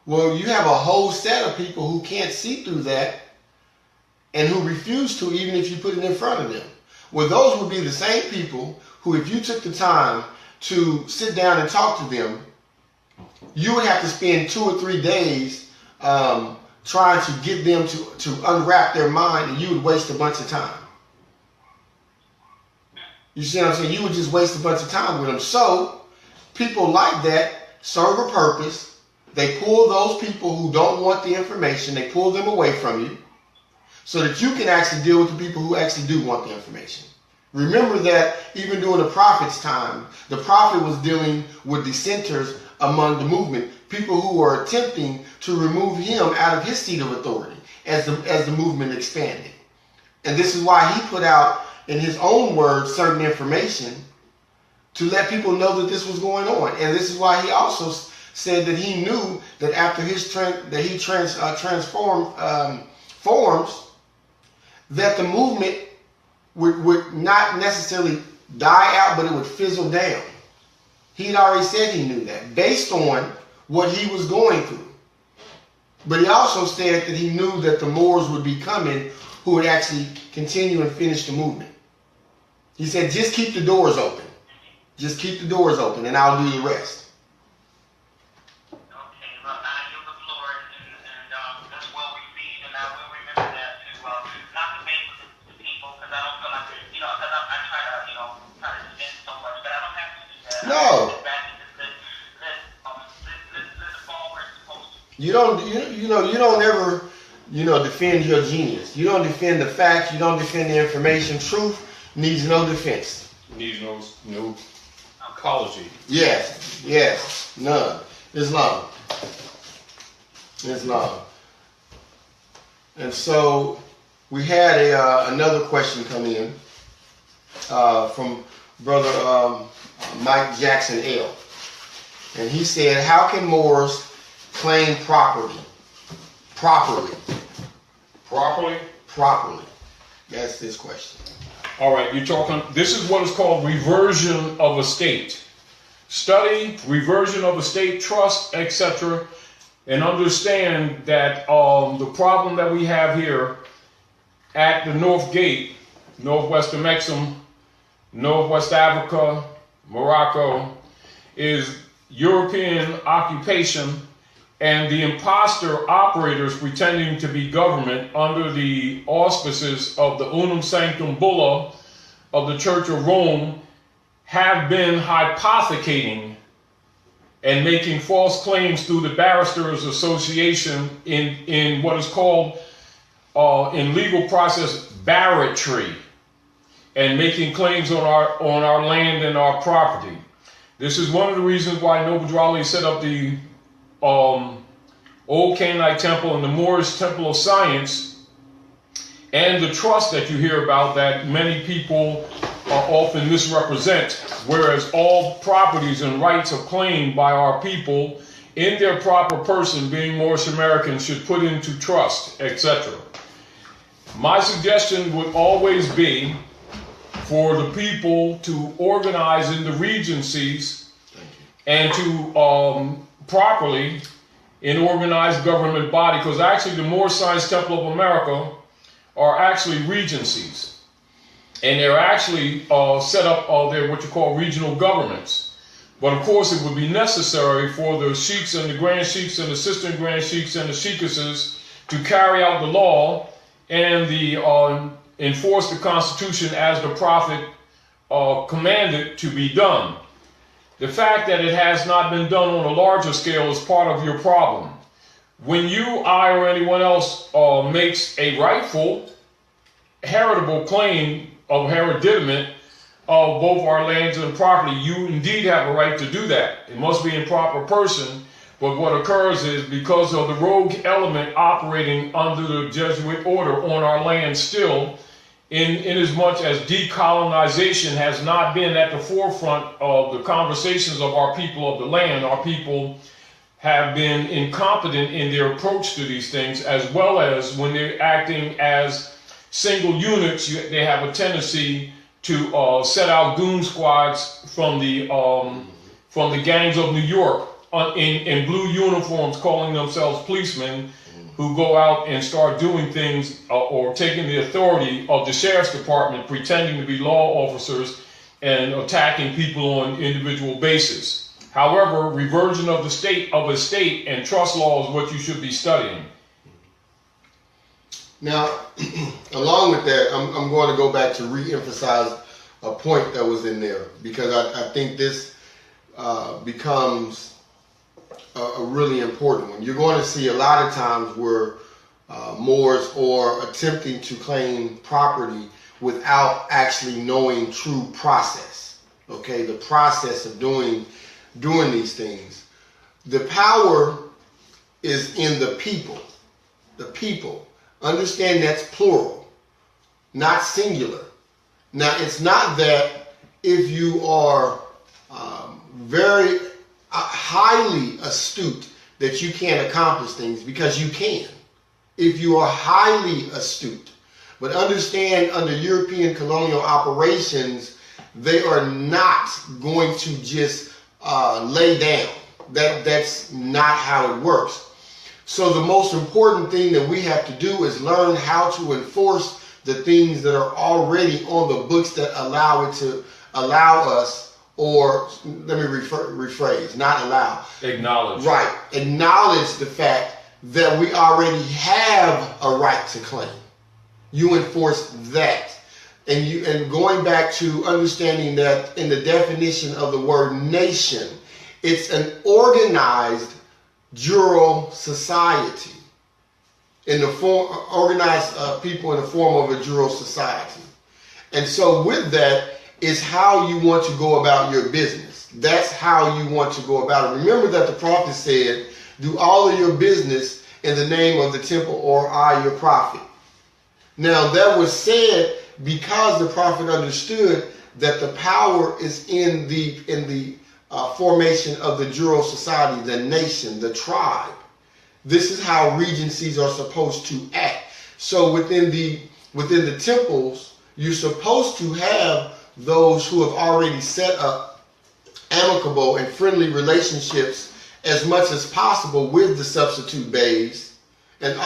Well, you have a whole set of people who can't see through that and who refuse to, even if you put it in front of them. Well, those would be the same people who, if you took the time to sit down and talk to them, you would have to spend 2 or 3 days trying to get them to unwrap their mind, and you would waste a bunch of time. You see what I'm saying? You would just waste a bunch of time with them. So people like that serve a purpose. They pull those people who don't want the information, they pull them away from you so that you can actually deal with the people who actually do want the information. Remember that even during the prophet's time, the prophet was dealing with dissenters among the movement, people who were attempting to remove him out of his seat of authority as the movement expanded. And this is why he put out in his own words certain information to let people know that this was going on. And this is why he also said that he knew that after his forms, that the movement would not necessarily die out, but it would fizzle down. He'd already said he knew that based on what he was going through. But he also said that he knew that the Moors would be coming who would actually continue and finish the movement. He said, just keep the doors open. Just keep the doors open and I'll do the rest. No. You don't ever, defend your genius. You don't defend the facts. You don't defend the information. Truth needs no defense. Needs no apology. Yes, none. Islam. And so we had another question come in from Brother Mike Jackson L. And he said, how can Moors claim property? Properly. That's his question. All right, you're talking, this is what is called reversion of estate. Study reversion of estate, trust, etc. And understand that the problem that we have here at the North Gate, Northwestern Mexico, Northwest Africa, Morocco, is European occupation and the imposter operators pretending to be government under the auspices of the Unum Sanctum Bulla of the Church of Rome have been hypothecating and making false claims through the Barristers Association in what is called in legal process barratry, and making claims on our land and our property. This is one of the reasons why Noble Drew Ali set up the Old Canaanite Temple and the Moorish Temple of Science, and the trust that you hear about that many people often misrepresent, whereas all properties and rights are claimed by our people in their proper person, being Moorish Americans, should put into trust, etc. My suggestion would always be for the people to organize in the regencies and to properly in organized government body, because actually the Moorish Science Temple of America are actually regencies, and they're actually set up they're what you call regional governments. But of course it would be necessary for the sheiks and the grand sheiks and assistant grand sheiks and the sheikesses to carry out the law and the enforce the Constitution as the Prophet commanded to be done. The fact that it has not been done on a larger scale is part of your problem. When you, I, or anyone else makes a rightful, heritable claim of hereditament of both our lands and property, you indeed have a right to do that. It must be in proper person, But what occurs is because of the rogue element operating under the Jesuit order on our land still, in as much as decolonization has not been at the forefront of the conversations of our people of the land, our people have been incompetent in their approach to these things, as well as when they're acting as single units, they have a tendency to set out goon squads from the gangs of New York in blue uniforms, calling themselves policemen, who go out and start doing things or taking the authority of the sheriff's department, pretending to be law officers and attacking people on individual basis. However, reversion of the state of a state and trust law is what you should be studying. Now, along with that, I'm going to go back to re-emphasize a point that was in there, because I think this becomes a really important one. You're going to see a lot of times where Moors are attempting to claim property without actually knowing true process. Okay, the process of doing these things. The power is in the people. The people. Understand that's plural, not singular. Now, it's not that if you are very highly astute that you can't accomplish things, because you can. If you are highly astute. But understand, under European colonial operations, they are not going to just lay down. That's not how it works. So the most important thing that we have to do is learn how to enforce the things that are already on the books that allow us, or let me rephrase, not allow. Acknowledge. Right. Acknowledge the fact that we already have a right to claim. You enforce that. And going back to understanding that in the definition of the word nation, it's an organized jural society, in the form organized people in the form of a jural society. And so with that is how you want to go about your business. That's how you want to go about it. Remember that the prophet said, do all of your business in the name of the temple, or I, your prophet. Now that was said because the prophet understood that the power is in the formation of the jural society, the nation, the tribe. This is how regencies are supposed to act. So within the temples, you're supposed to have those who have already set up amicable and friendly relationships as much as possible with the substitute beys and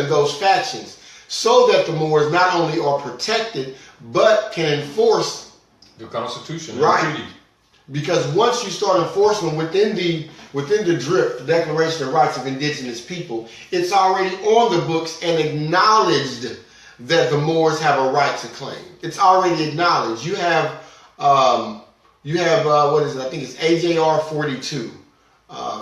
those factions, so that the Moors not only are protected but can enforce the Constitution, right? And treaty. Because once you start enforcing within the DRIP, the Declaration of Rights of Indigenous People, it's already on the books and acknowledged that the Moors have a right to claim. It's already acknowledged. You have what is it? I think it's AJR 42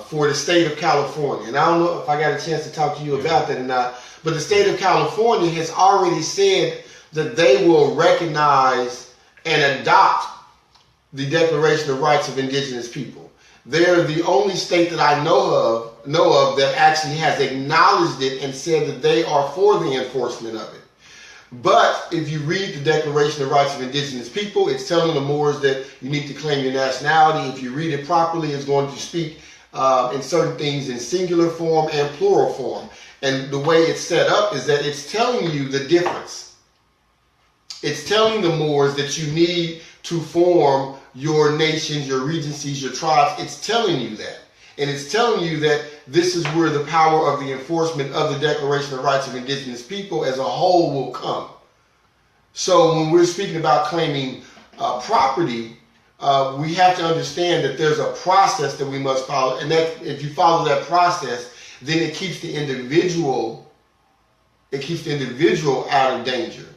for the state of California. And I don't know if I got a chance to talk to you about that or not, but the state of California has already said that they will recognize and adopt the Declaration of Rights of Indigenous People. They're the only state that I know of that actually has acknowledged it and said that they are for the enforcement of it. But if you read the Declaration of Rights of Indigenous People, it's telling the Moors that you need to claim your nationality. If you read it properly, it's going to speak in certain things in singular form and plural form. And the way it's set up is that it's telling you the difference. It's telling the Moors that you need to form your nations, your regencies, your tribes. It's telling you that. And it's telling you that this is where the power of the enforcement of the Declaration of Rights of Indigenous People as a whole will come. So when we're speaking about claiming property, we have to understand that there's a process that we must follow. And that if you follow that process, then it keeps the individual out of danger.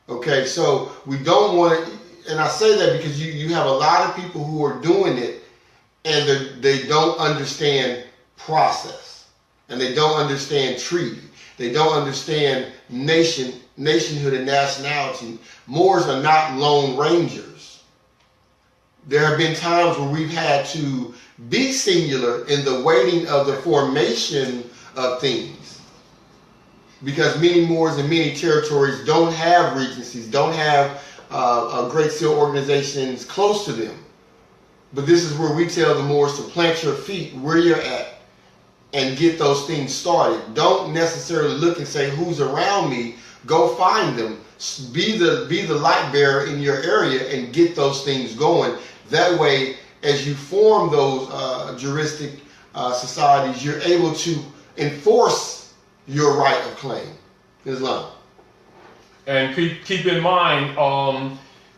Okay, so we don't want to, and I say that because you have a lot of people who are doing it and they don't understand process, and they don't understand treaty. They don't understand nationhood and nationality. Moors are not lone rangers. There have been times where we've had to be singular in the waiting of the formation of things. Because many Moors and many territories don't have regencies, don't have great seal organizations close to them. But this is where we tell the Moors to plant your feet where you're at and get those things started. Don't necessarily look and say, who's around me? Go find them. Be the light bearer in your area and get those things going. That way, as you form those juristic societies, you're able to enforce your right of claim. Islam. And keep in mind,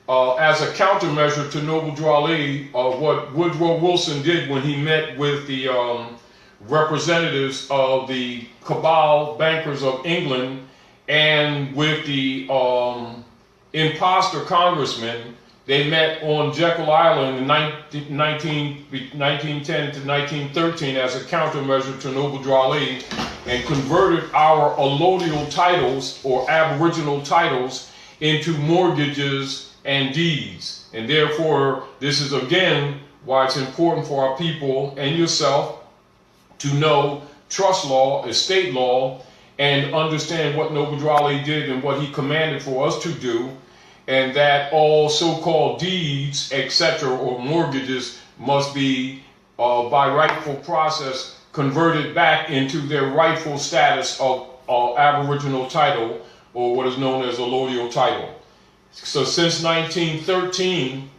as a countermeasure to Noble Drew Ali, what Woodrow Wilson did when he met with the representatives of the cabal bankers of England and with the imposter congressmen. They met on Jekyll Island in 1910 to 1913 as a countermeasure to Noble Drew Ali, and converted our allodial titles or aboriginal titles into mortgages and deeds. And therefore, this is again why it's important for our people and yourself to know trust law, estate law, and understand what Noble Drew Ali did and what he commanded for us to do, and that all so-called deeds, etc., or mortgages must be, by rightful process, converted back into their rightful status of aboriginal title, or what is known as allodial title. So since 1913,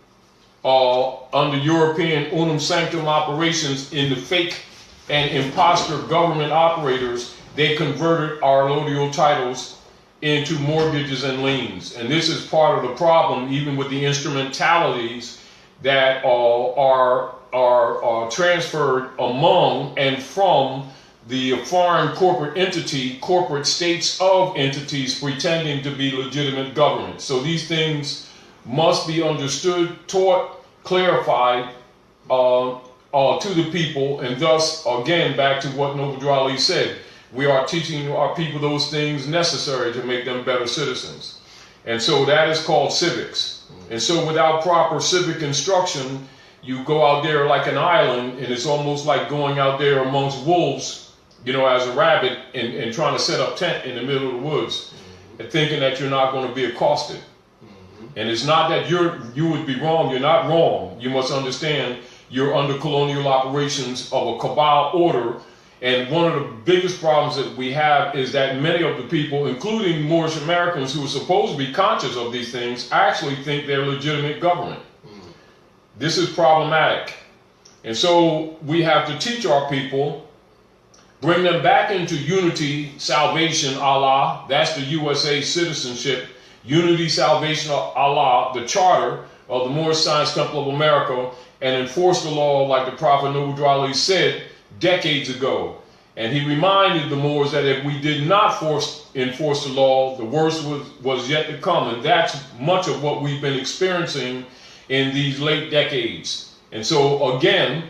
under European unum sanctum operations in the fake and imposter government operators, they converted our allodial titles into mortgages and liens. And this is part of the problem, even with the instrumentalities that are transferred among and from the foreign corporate entity, corporate states of entities pretending to be legitimate government. So these things must be understood, taught, clarified to the people, and thus, again, back to what Noble Drew Ali said, we are teaching our people those things necessary to make them better citizens. And so that is called civics. And so without proper civic instruction, you go out there like an island, and it's almost like going out there amongst wolves, you know, as a rabbit, and trying to set up tent in the middle of the woods, and thinking that you're not going to be accosted. And it's not that you would be wrong. You're not wrong. You must understand you're under colonial operations of a cabal order. And one of the biggest problems that we have is that many of the people, including Moorish Americans who are supposed to be conscious of these things, actually think they're legitimate government. This is problematic. And so we have to teach our people, bring them back into unity, salvation, Allah. That's the USA citizenship. Unity, salvation, Allah, the charter of the Moorish Science Temple of America, and enforce the law like the Prophet Noble Drew Ali said decades ago. And he reminded the Moors that if we did not enforce the law, the worst was yet to come. And that's much of what we've been experiencing in these late decades. And so again,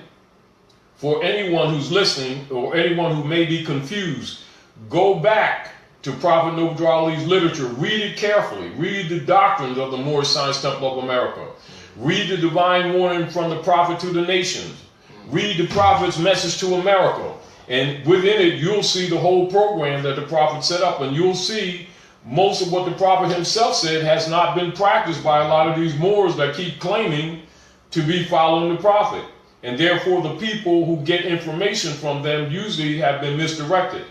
for anyone who's listening or anyone who may be confused, go back to Prophet Noble Drew Ali's literature, read it carefully, read the doctrines of the Moorish Science Temple of America, read the divine warning from the Prophet to the nations, read the Prophet's message to America, and within it you'll see the whole program that the Prophet set up, and you'll see most of what the Prophet himself said has not been practiced by a lot of these Moors that keep claiming to be following the Prophet. And therefore the people who get information from them usually have been misdirected.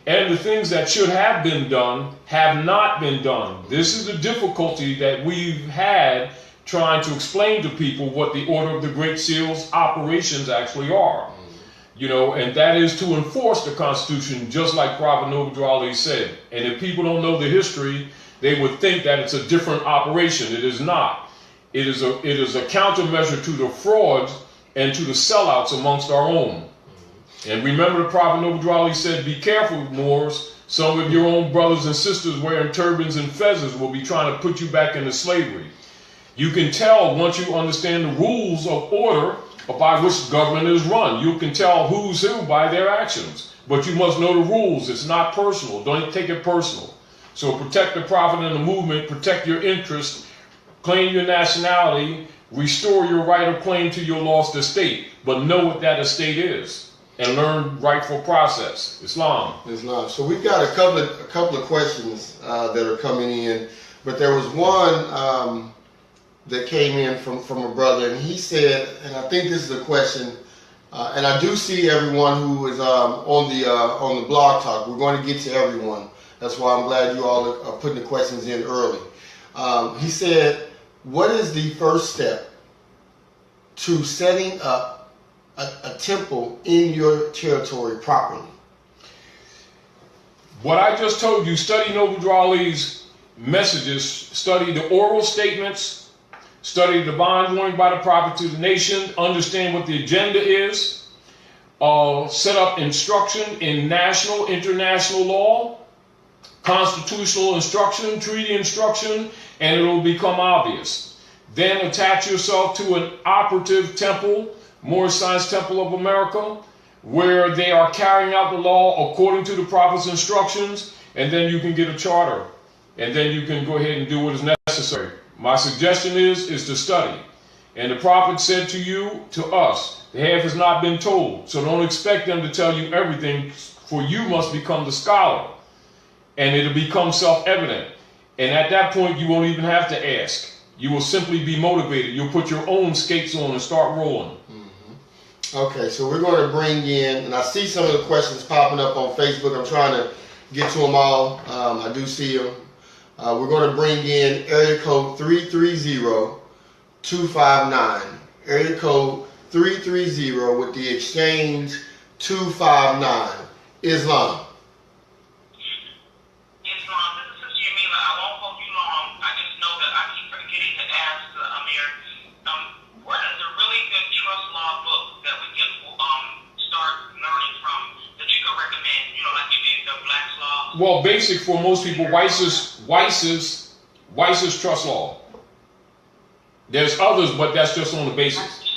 And the things that should have been done have not been done. This is the difficulty that we've had trying to explain to people what the Order of the Great Seal's operations actually are. You know, and that is to enforce the Constitution, just like Prophet Noble Drew Ali said. And if people don't know the history, they would think that it's a different operation. It is not. It is a countermeasure to the frauds and to the sellouts amongst our own. And remember, the Prophet Noble Drew Ali said, be careful, Moors. Some of your own brothers and sisters wearing turbans and fezzes will be trying to put you back into slavery. You can tell once you understand the rules of order by which government is run. You can tell who's who by their actions. But you must know the rules. It's not personal. Don't take it personal. So protect the Prophet and the movement. Protect your interests. Claim your nationality. restore your right of claim to your lost estate, but know what that estate is and learn rightful process. Islam. So we've got a couple of questions that are coming in, but there was one that came in from a brother, and he said, and I think this is a question, and I do see everyone who is on the blog talk. We're going to get to everyone. That's why I'm glad you all are putting the questions in early. He said, what is the first step to setting up a temple in your territory properly? What I just told you, study Noble Drew Ali's messages, study the oral statements, study the divine warning by the prophet to the nation, understand what the agenda is, set up instruction in national, international law, constitutional instruction, treaty instruction, and it will become obvious. Then attach yourself to an operative temple, Moorish Science Temple of America, where they are carrying out the law according to the prophet's instructions, and then you can get a charter, and then you can go ahead and do what is necessary. My suggestion is to study. And the prophet said to you, to us, the half has not been told, so don't expect them to tell you everything, for you must become the scholar. And it'll become self-evident. And at that point, you won't even have to ask. You will simply be motivated. You'll put your own skates on and start rolling. Okay, so we're going to bring in, and I see some of the questions popping up on Facebook. I'm trying to get to them all. I do see them. We're going to bring in area code 330-259. Area code 330 with the exchange 259. Islam. Well, basic for most people, Weiss's trust law. There's others, but that's just on the basics.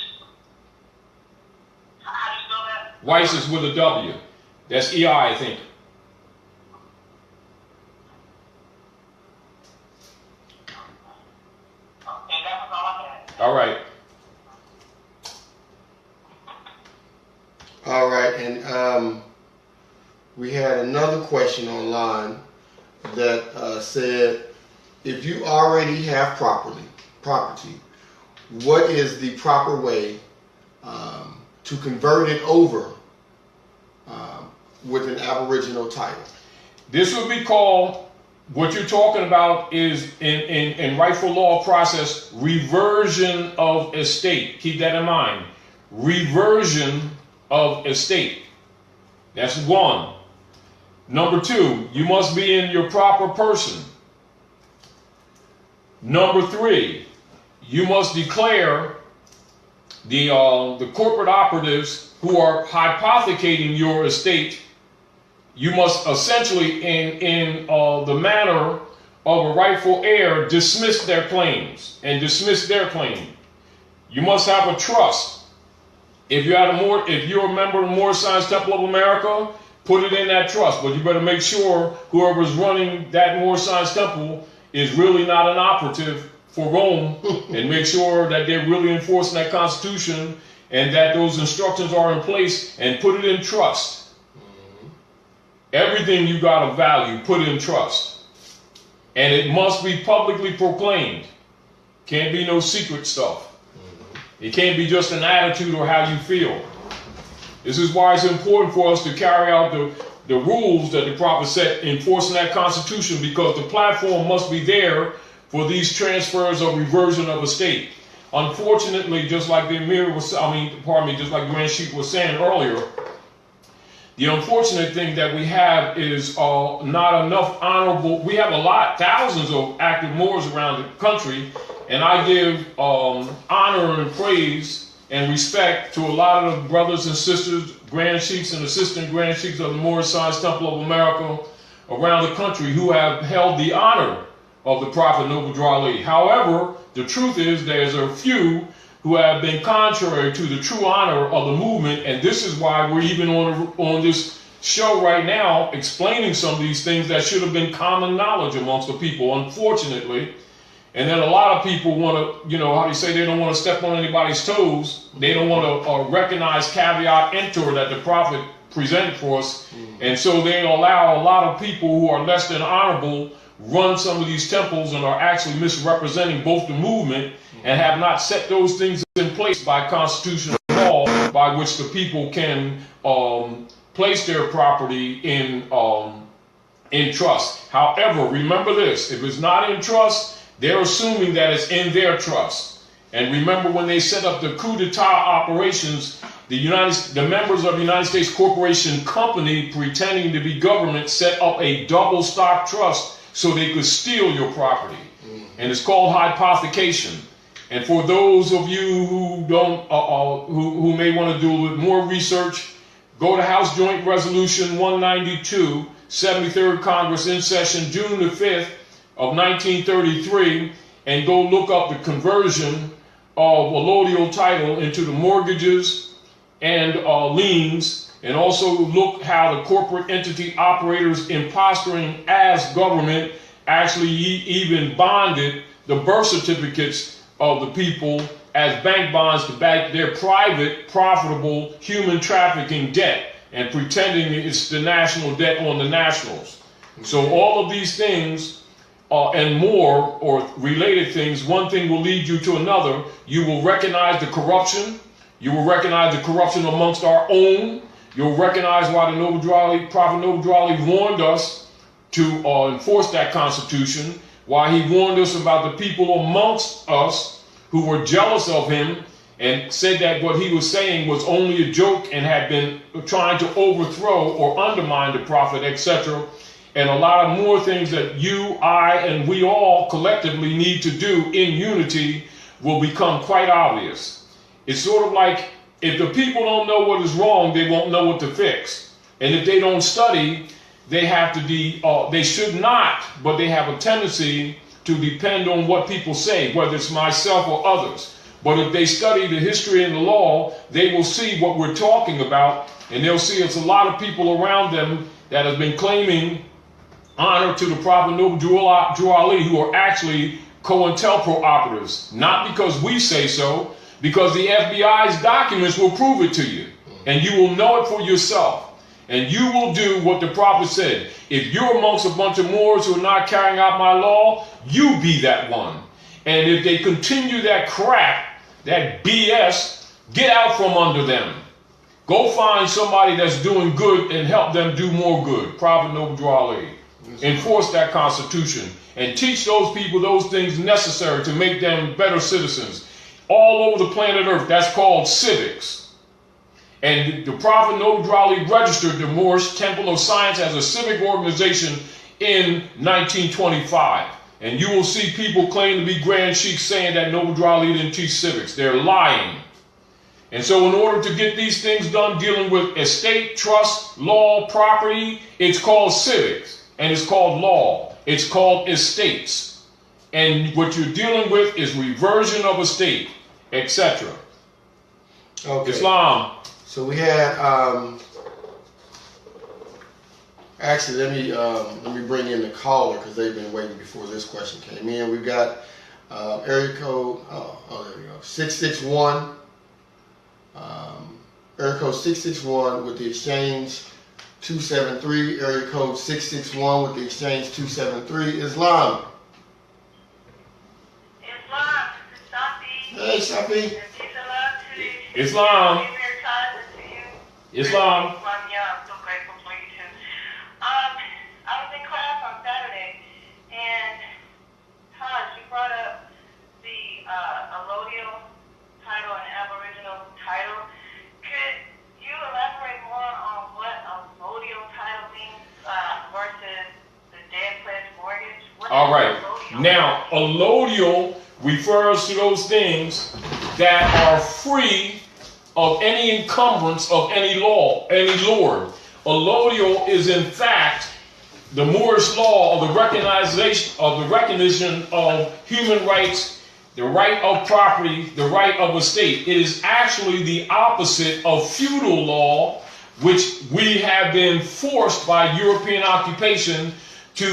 How do you spell that? Weiss is with a W. That's E-I, I think. And that was all I had. All right. All right, and we had another question online that said, if you already have property, what is the proper way to convert it over with an aboriginal title? This would be called, what you're talking about is in rightful law process, reversion of estate. Keep that in mind. Reversion of estate. That's one. Number two, you must be in your proper person. Number three, you must declare the corporate operatives who are hypothecating your estate. You must essentially, in the manner of a rightful heir, dismiss their claims and dismiss their claim. You must have a trust. If you're a member of the Moorish Science Temple of America, put it in that trust. But you better make sure whoever's running that Moorish Science Temple is really not an operative for Rome, and make sure that they're really enforcing that Constitution and that those instructions are in place, and put it in trust. Everything you got of value, put it in trust. And it must be publicly proclaimed. Can't be no secret stuff. It can't be just an attitude or how you feel. This is why it's important for us to carry out the rules that the prophet set enforcing that Constitution, because the platform must be there for these transfers or reversion of estate. Unfortunately, just like the Amir was, just like Grand Sheik was saying earlier, the unfortunate thing that we have is not enough honorable. We have thousands of active Moors around the country, and I give honor and praise and respect to a lot of the brothers and sisters, Grand Sheiks and Assistant Grand Sheiks of the Moorish Science Temple of America around the country who have held the honor of the Prophet Noble Drew Ali. However, the truth is there's a few who have been contrary to the true honor of the movement, and this is why we're even on this show right now explaining some of these things that should have been common knowledge amongst the people, unfortunately. And then a lot of people want to, you know, how do you say, they don't want to step on anybody's toes. They don't want to recognize caveat emptor that the prophet presented for us. And so they allow a lot of people who are less than honorable run some of these temples and are actually misrepresenting both the movement and have not set those things in place by constitutional law by which the people can place their property in trust. However, remember this, if it's not in trust, they're assuming that it's in their trust. And remember, when they set up the coup d'etat operations, the members of the United States Corporation Company, pretending to be government, set up a double stock trust so they could steal your property. And it's called hypothecation. And for those of you who don't, who may want to do a little more research, go to House Joint Resolution 192, 73rd Congress in session, June the 5th of 1933, and go look up the conversion of allodial title into the mortgages and liens, and also look how the corporate entity operators imposturing as government actually even bonded the birth certificates of the people as bank bonds to back their private, profitable human trafficking debt, and pretending it's the national debt on the nationals. So all of these things and more, or related things, one thing will lead you to another. You will recognize the corruption. You will recognize the corruption amongst our own. You'll recognize why the Prophet Noble Drew warned us to enforce that Constitution, why he warned us about the people amongst us who were jealous of him and said that what he was saying was only a joke and had been trying to overthrow or undermine the Prophet, etc. And a lot of more things that you, I, and we all collectively need to do in unity will become quite obvious. It's sort of like, if the people don't know what is wrong, they won't know what to fix. And if they don't study, they have to be, they should not, but they have a tendency to depend on what people say, whether it's myself or others. But if they study the history and the law, they will see what we're talking about, and they'll see it's a lot of people around them that have been claiming honor to the Prophet Noble Drew Ali, who are actually COINTELPRO operatives. Not because we say so, because the FBI's documents will prove it to you. And you will know it for yourself. And you will do what the Prophet said. If you're amongst a bunch of Moors who are not carrying out my law, you be that one. And if they continue that crap, that BS, get out from under them. Go find somebody that's doing good and help them do more good. Prophet Noble Drew Ali. Enforce that Constitution and teach those people those things necessary to make them better citizens. All over the planet Earth, that's called civics. And the Prophet Noble Drew Ali registered the Moorish Temple of Science as a civic organization in 1925. And you will see people claim to be Grand Sheiks saying that Noble Drew Ali didn't teach civics. They're lying. And so in order to get these things done dealing with estate, trust, law, property, it's called civics. And it's called law. It's called estates. And what you're dealing with is reversion of estate, etc. Okay. Islam. So we had actually let me bring in the caller because they've been waiting before this question came in. We've got area code there we go, 661. Area code 661 with the exchange 273, area code 661 with the exchange 273. Islam. Islam, this is Shafi. Hey, Shafi. And peace and love to you. Islam. Islam. Yeah, I'm so grateful for you too. I was in class on Saturday, and Taj, you brought up the allodial title and aboriginal title. Could you elaborate more on what allodial title means versus the dead pledge mortgage? All right. Now, allodial refers to those things that are free of any encumbrance of any law, any lord. Allodial is in fact the Moorish law of the recognition of human rights, the right of property, the right of estate. It is actually the opposite of feudal law, which we have been forced by European occupation to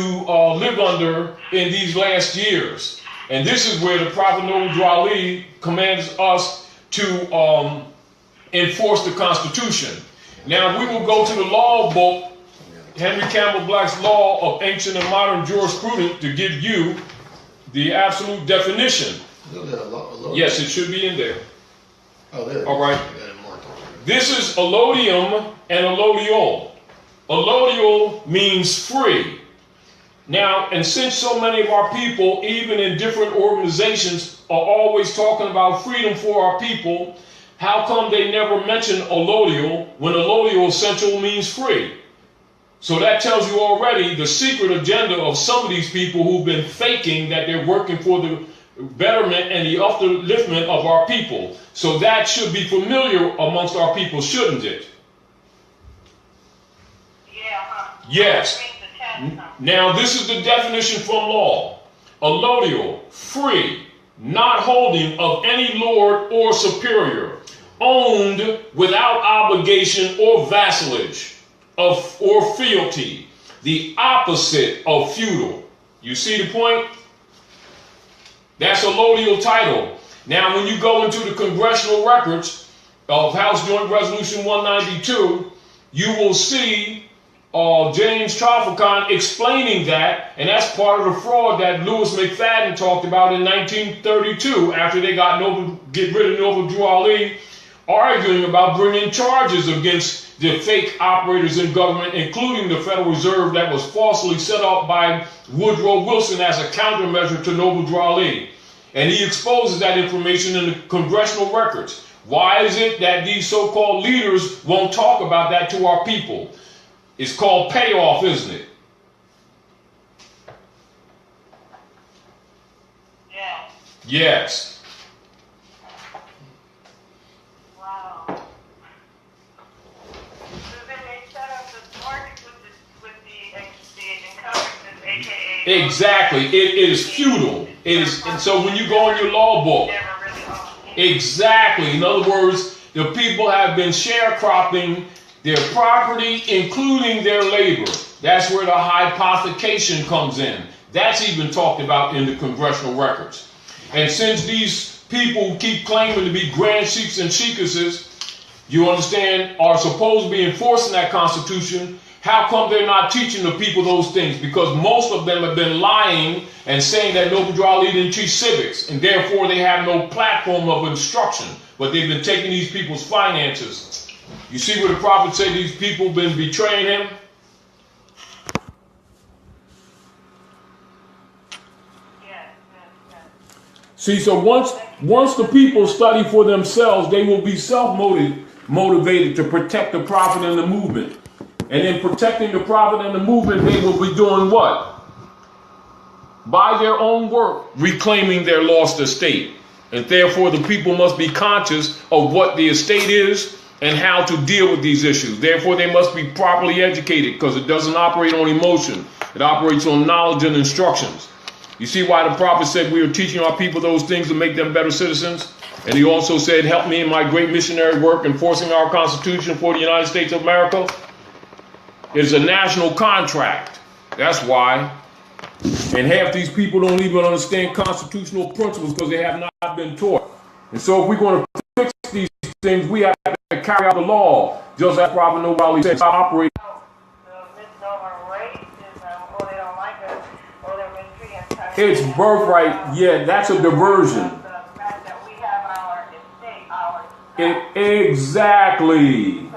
live under in these last years. And this is where the Prophet Noble Ali commands us to enforce the Constitution. Now we will go to the law book, Henry Campbell Black's Law of Ancient and Modern Jurisprudence, to give you the absolute definition. Yes, it should be in there. Oh, there. All right. This is allodium and allodiol. Allodial means free. Now, and since so many of our people, even in different organizations, are always talking about freedom for our people, how come they never mention allodial when allodial essential means free? So that tells you already the secret agenda of some of these people who've been faking that they're working for the betterment and the upliftment of our people. So that should be familiar amongst our people, shouldn't it? Yeah. Yes. Now this is the definition from law. Allodial, free, not holding of any lord or superior, owned without obligation or vassalage or fealty, the opposite of feudal. You see the point? That's a allodial title. Now when you go into the congressional records of House Joint Resolution 192, you will see James Trafalgar explaining that, and that's part of the fraud that Louis McFadden talked about in 1932 after they get rid of Noble Drew Ali, arguing about bringing charges against the fake operators in government, including the Federal Reserve that was falsely set up by Woodrow Wilson as a countermeasure to Noble Drew Ali. And he exposes that information in the congressional records. Why is it that these so-called leaders won't talk about that to our people? It's called payoff, isn't it? Yeah. Yes. Wow. So then they set up the market with the encumbrances, aka. Exactly. It is feudal. It is, and so when you go in your law book, Never really owned it. exactly. In other words, the people have been sharecropping their property, including their labor. That's where the hypothecation comes in. That's even talked about in the congressional records. And since these people keep claiming to be grand sheiks and sheikesses, you understand, are supposed to be enforcing that Constitution, how come they're not teaching the people those things? Because most of them have been lying and saying that Noble Drew Ali didn't teach civics, and therefore they have no platform of instruction. But they've been taking these people's finances. You see where the prophet said these people have been betraying him? Yes. See, so once the people study for themselves, they will be self-motivated to protect the prophet and the movement. And in protecting the prophet and the movement, they will be doing what? By their own work, reclaiming their lost estate. And therefore, the people must be conscious of what the estate is and how to deal with these issues. Therefore, they must be properly educated, because it doesn't operate on emotion. It operates on knowledge and instructions. You see why the prophet said we are teaching our people those things to make them better citizens? And he also said, help me in my great missionary work enforcing our Constitution for the United States of America. It is a national contract. That's why. And half these people don't even understand constitutional principles because they have not been taught. And so if we're going to fix these things, we have to carry out the law, just as Prophet Noble Ali said, operate. It's birthright. Yeah, that's a diversion. Exactly.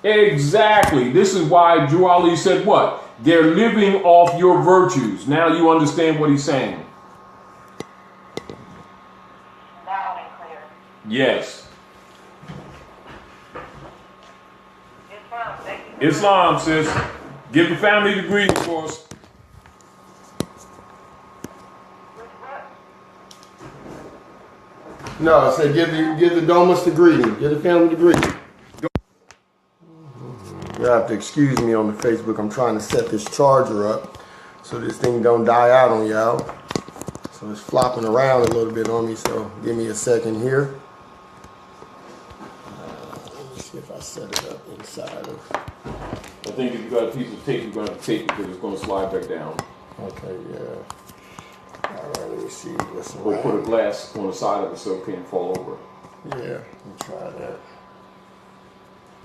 Exactly. This is why Drew Ali said what? They're living off your virtues. Now you understand what he's saying. Loud and clear. Yes. Islam, Islam, sis. Give the family the greetings for us. No, I said give the Domus the greeting. Give the family the greeting. You have to excuse me on the Facebook. I'm trying to set this charger up so this thing don't die out on y'all. So it's flopping around a little bit on me, so give me a second here. Let me see if I set it up inside of... I think if you got a piece of tape, you're going to have to tape it because it's going to slide back down. Okay, yeah. All right, let me see what's We'll put a glass on the side of it so it can't fall over. Yeah, we'll try that.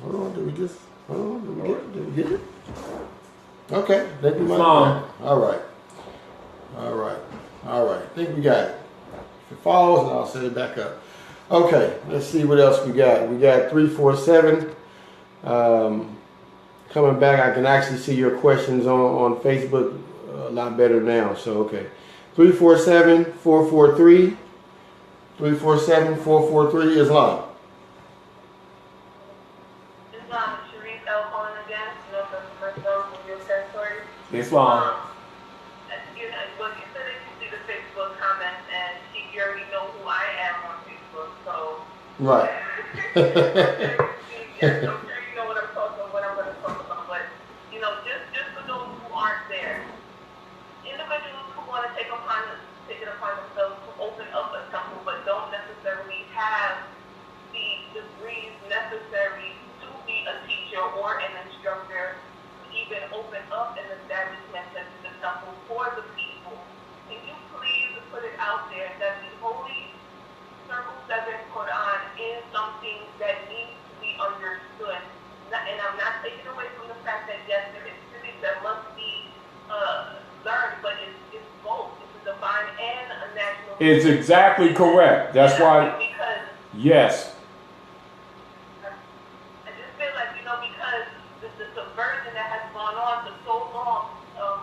Hold on, did we get it? Did we get it? Okay, I think we might have it. All right. I think we got it. If it falls, I'll set it back up. Okay, let's see what else we got. We got 347. Coming back, I can actually see your questions on Facebook a lot better now. So, okay. 347-443. 347-443 Islam. Islam. You said that you see the Facebook comments and you already know who I am on Facebook, so. Right. Yes, I'm sure you know what I'm going to talk about, but, you know, just for those who aren't there, individuals who want to take it upon themselves to open up a temple, but don't necessarily have the degrees necessary to be a teacher or an instructor, even open up an establishment such as the temple for the people. Can you please put it out there that the Holy Circle 7 Quran is something that needs to be understood? And I'm not taking away from the fact that yes, there is civics that must be learned, but it's both. It's a divine and a national. It's exactly correct. That's why. Because yes. I just feel like, you know, because the subversion that has gone on for so long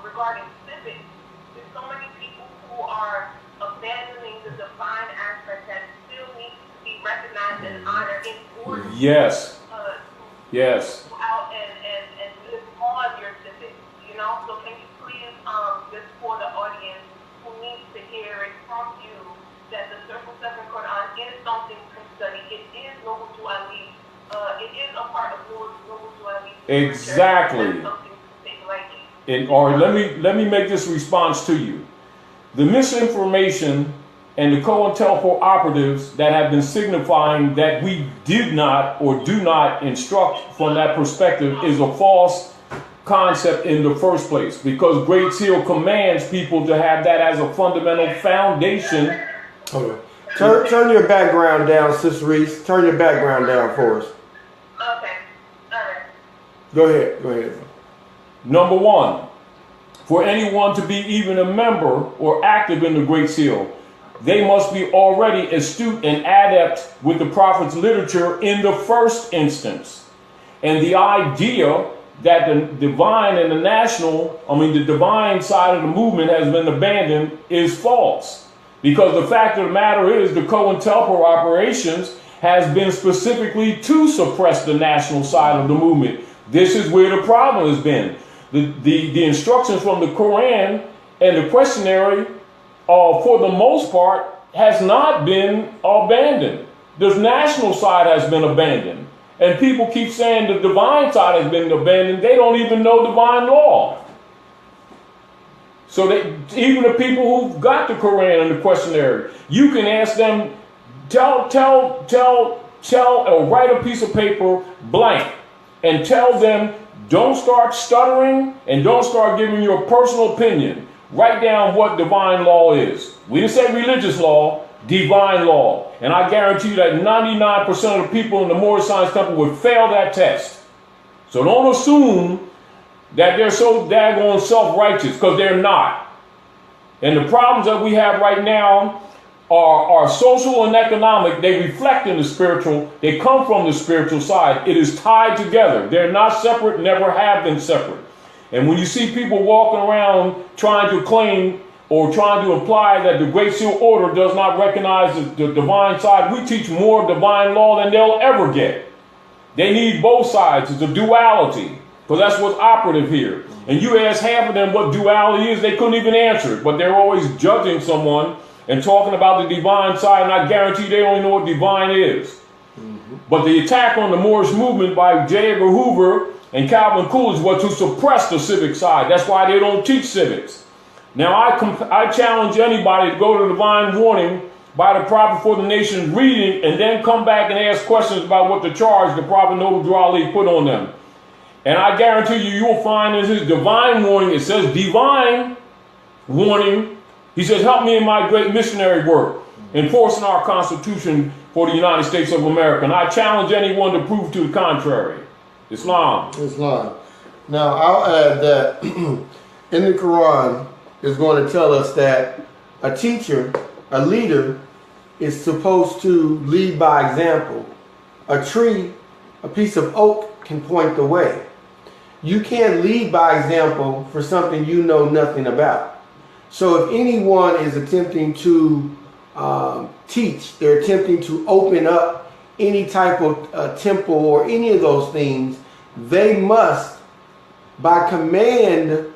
regarding civics, there's so many people who are abandoning the divine aspect that still needs to be recognized and honored in order Yes. yes. Go out and live on your civics, you know? So can you please, just for the audience who needs to hear it from you, that the Circle 7 Quran is something to study. It is Noble to Ali. It is a part of Noble to Ali. Exactly. And or let me make this response to you. The misinformation and the COINTELPRO operatives that have been signifying that we did not or do not instruct from that perspective is a false concept in the first place, because Great Seal commands people to have that as a fundamental foundation. Hold on. Turn your background down, Sister Reese. Turn your background down for us. Okay. All right. Go ahead. Number one, for anyone to be even a member or active in the Great Seal, they must be already astute and adept with the Prophet's literature in the first instance. And the idea that the divine and the divine side of the movement has been abandoned is false. Because the fact of the matter is the COINTELPRO operations has been specifically to suppress the national side of the movement. This is where the problem has been. The instructions from the Quran and the questionnaire, for the most part, has not been abandoned. The national side has been abandoned. And people keep saying the divine side has been abandoned. They don't even know divine law. So even the people who've got the Quran and the questionnaire, you can ask them, or write a piece of paper blank and tell them, don't start stuttering and don't start giving your personal opinion. Write down what divine law is. We didn't say religious law, divine law. And I guarantee you that 99% of the people in the Moorish Science Temple would fail that test. So don't assume that they're so daggone self-righteous, because they're not. And the problems that we have right now are social and economic. They reflect in the spiritual. They come from the spiritual side. It is tied together. They're not separate, never have been separate. And when you see people walking around trying to claim or trying to imply that the Great Seal Order does not recognize the divine side, we teach more divine law than they'll ever get. They need both sides. It's a duality, because that's what's operative here. And you ask half of them what duality is, they couldn't even answer it. But they're always judging someone and talking about the divine side, and I guarantee they don't even know what divine is. Mm-hmm. But the attack on the Moorish movement by J. Edgar Hoover and Calvin Coolidge was to suppress the civic side. That's why they don't teach civics. Now I challenge anybody to go to Divine Warning by the Prophet for the Nation, read it, and then come back and ask questions about what the charge the Prophet Noble Ali put on them. And I guarantee you, you'll find in his Divine Warning, it says Divine Warning, He says, help me in my great missionary work, enforcing our Constitution for the United States of America. And I challenge anyone to prove to the contrary. Islam. Islam. Now, I'll add that in the Quran is going to tell us that a teacher, a leader, is supposed to lead by example. A tree, a piece of oak can point the way. You can't lead by example for something you know nothing about. So if anyone is attempting to teach, they're attempting to open up any type of temple or any of those things, they must, by command,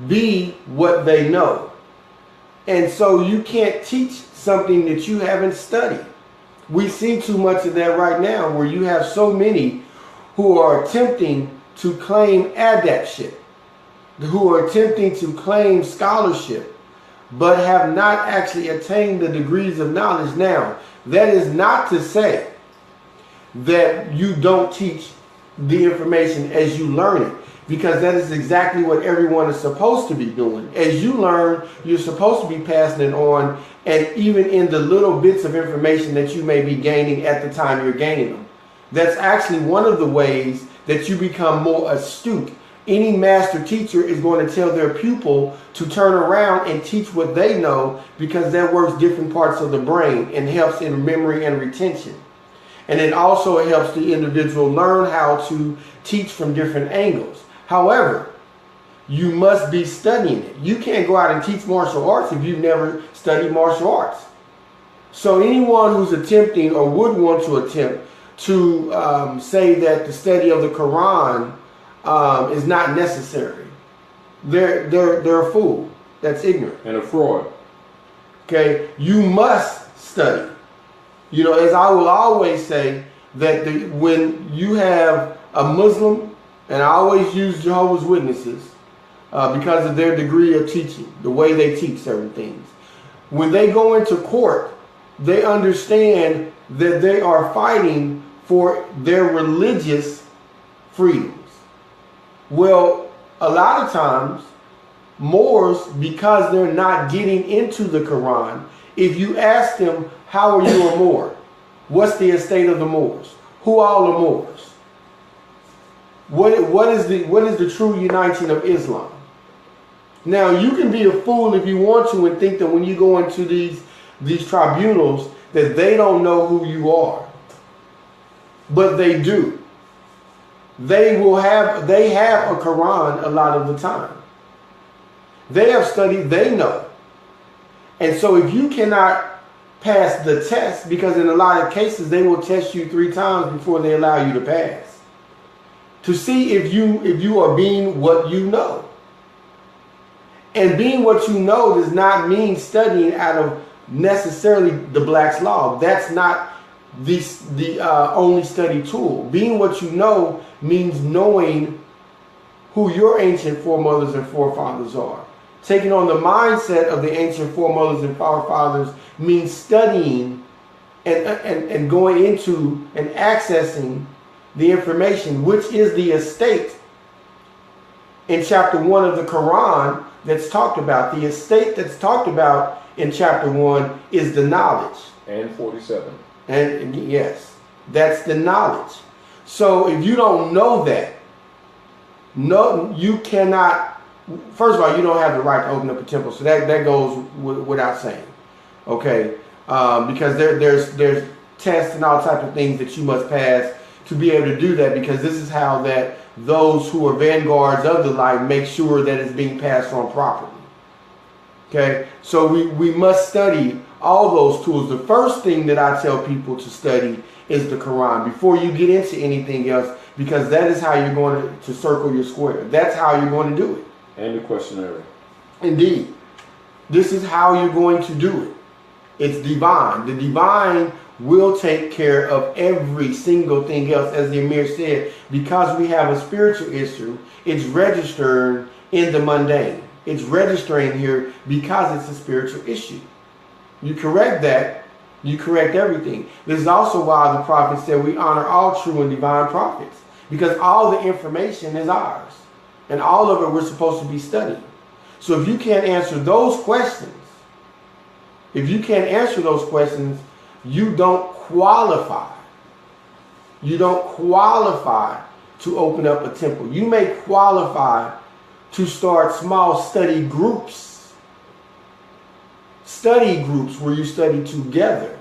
be what they know. And so you can't teach something that you haven't studied. We see too much of that right now, where you have so many who are attempting to claim adeptship, who are attempting to claim scholarship, but have not actually attained the degrees of knowledge. Now, that is not to say that you don't teach the information as you learn it, because that is exactly what everyone is supposed to be doing. As you learn, you're supposed to be passing it on, and even in the little bits of information that you may be gaining at the time you're gaining them. That's actually one of the ways that you become more astute. Any master teacher is going to tell their pupil to turn around and teach what they know, because that works different parts of the brain and helps in memory and retention. And it also helps the individual learn how to teach from different angles. However, you must be studying it. You can't go out and teach martial arts if you've never studied martial arts. So anyone who's attempting or would want to attempt to say that the study of the Quran is not necessary, they're a fool. That's ignorant. And a fraud. Okay, you must study. You know, as I will always say, that when you have a Muslim, and I always use Jehovah's Witnesses because of their degree of teaching, the way they teach certain things. When they go into court, they understand that they are fighting for their religious freedoms. Well, a lot of times, Moors, because they're not getting into the Quran, if you ask them, how are you a Moor? What's the estate of the Moors? Who all are Moors? What is the true uniting of Islam? Now, you can be a fool if you want to and think that when you go into these tribunals that they don't know who you are. But they do. They have a Quran a lot of the time. They have studied, they know. And so if you cannot pass the test, because in a lot of cases they will test you 3 times before they allow you to pass, to see if you are being what you know. And being what you know does not mean studying out of necessarily the Black's Law. That's not the only study tool. Being what you know means knowing who your ancient foremothers and forefathers are. Taking on the mindset of the ancient foremothers and forefathers means studying and going into and accessing the information, which is the estate in chapter 1 of the Quran that's talked about. The estate that's talked about in chapter 1 is the knowledge. And 47. And yes, that's the knowledge. So if you don't know that, no, you cannot. First of all, you don't have the right to open up a temple. So that goes without saying. Okay, because there's tests and all types of things that you must pass to be able to do that, because this is how that those who are vanguards of the light make sure that it's being passed on properly. Okay, so we must study all those tools. The first thing that I tell people to study is the Quran before you get into anything else, because that is how you're going to circle your square. That's how you're going to do it. And the questionnaire. Indeed. This is how you're going to do it. It's divine. The divine will take care of every single thing else, as the Amir said, because we have a spiritual issue. It's registered in the mundane. It's registering here because it's a spiritual issue. You correct that, you correct everything. This is also why the prophet said we honor all true and divine prophets, because all the information is ours, and all of it we're supposed to be studying. So if you can't answer those questions, If you can't answer those questions, you don't qualify. You don't qualify to open up a temple. You may qualify to start small study groups. Study groups where you study together,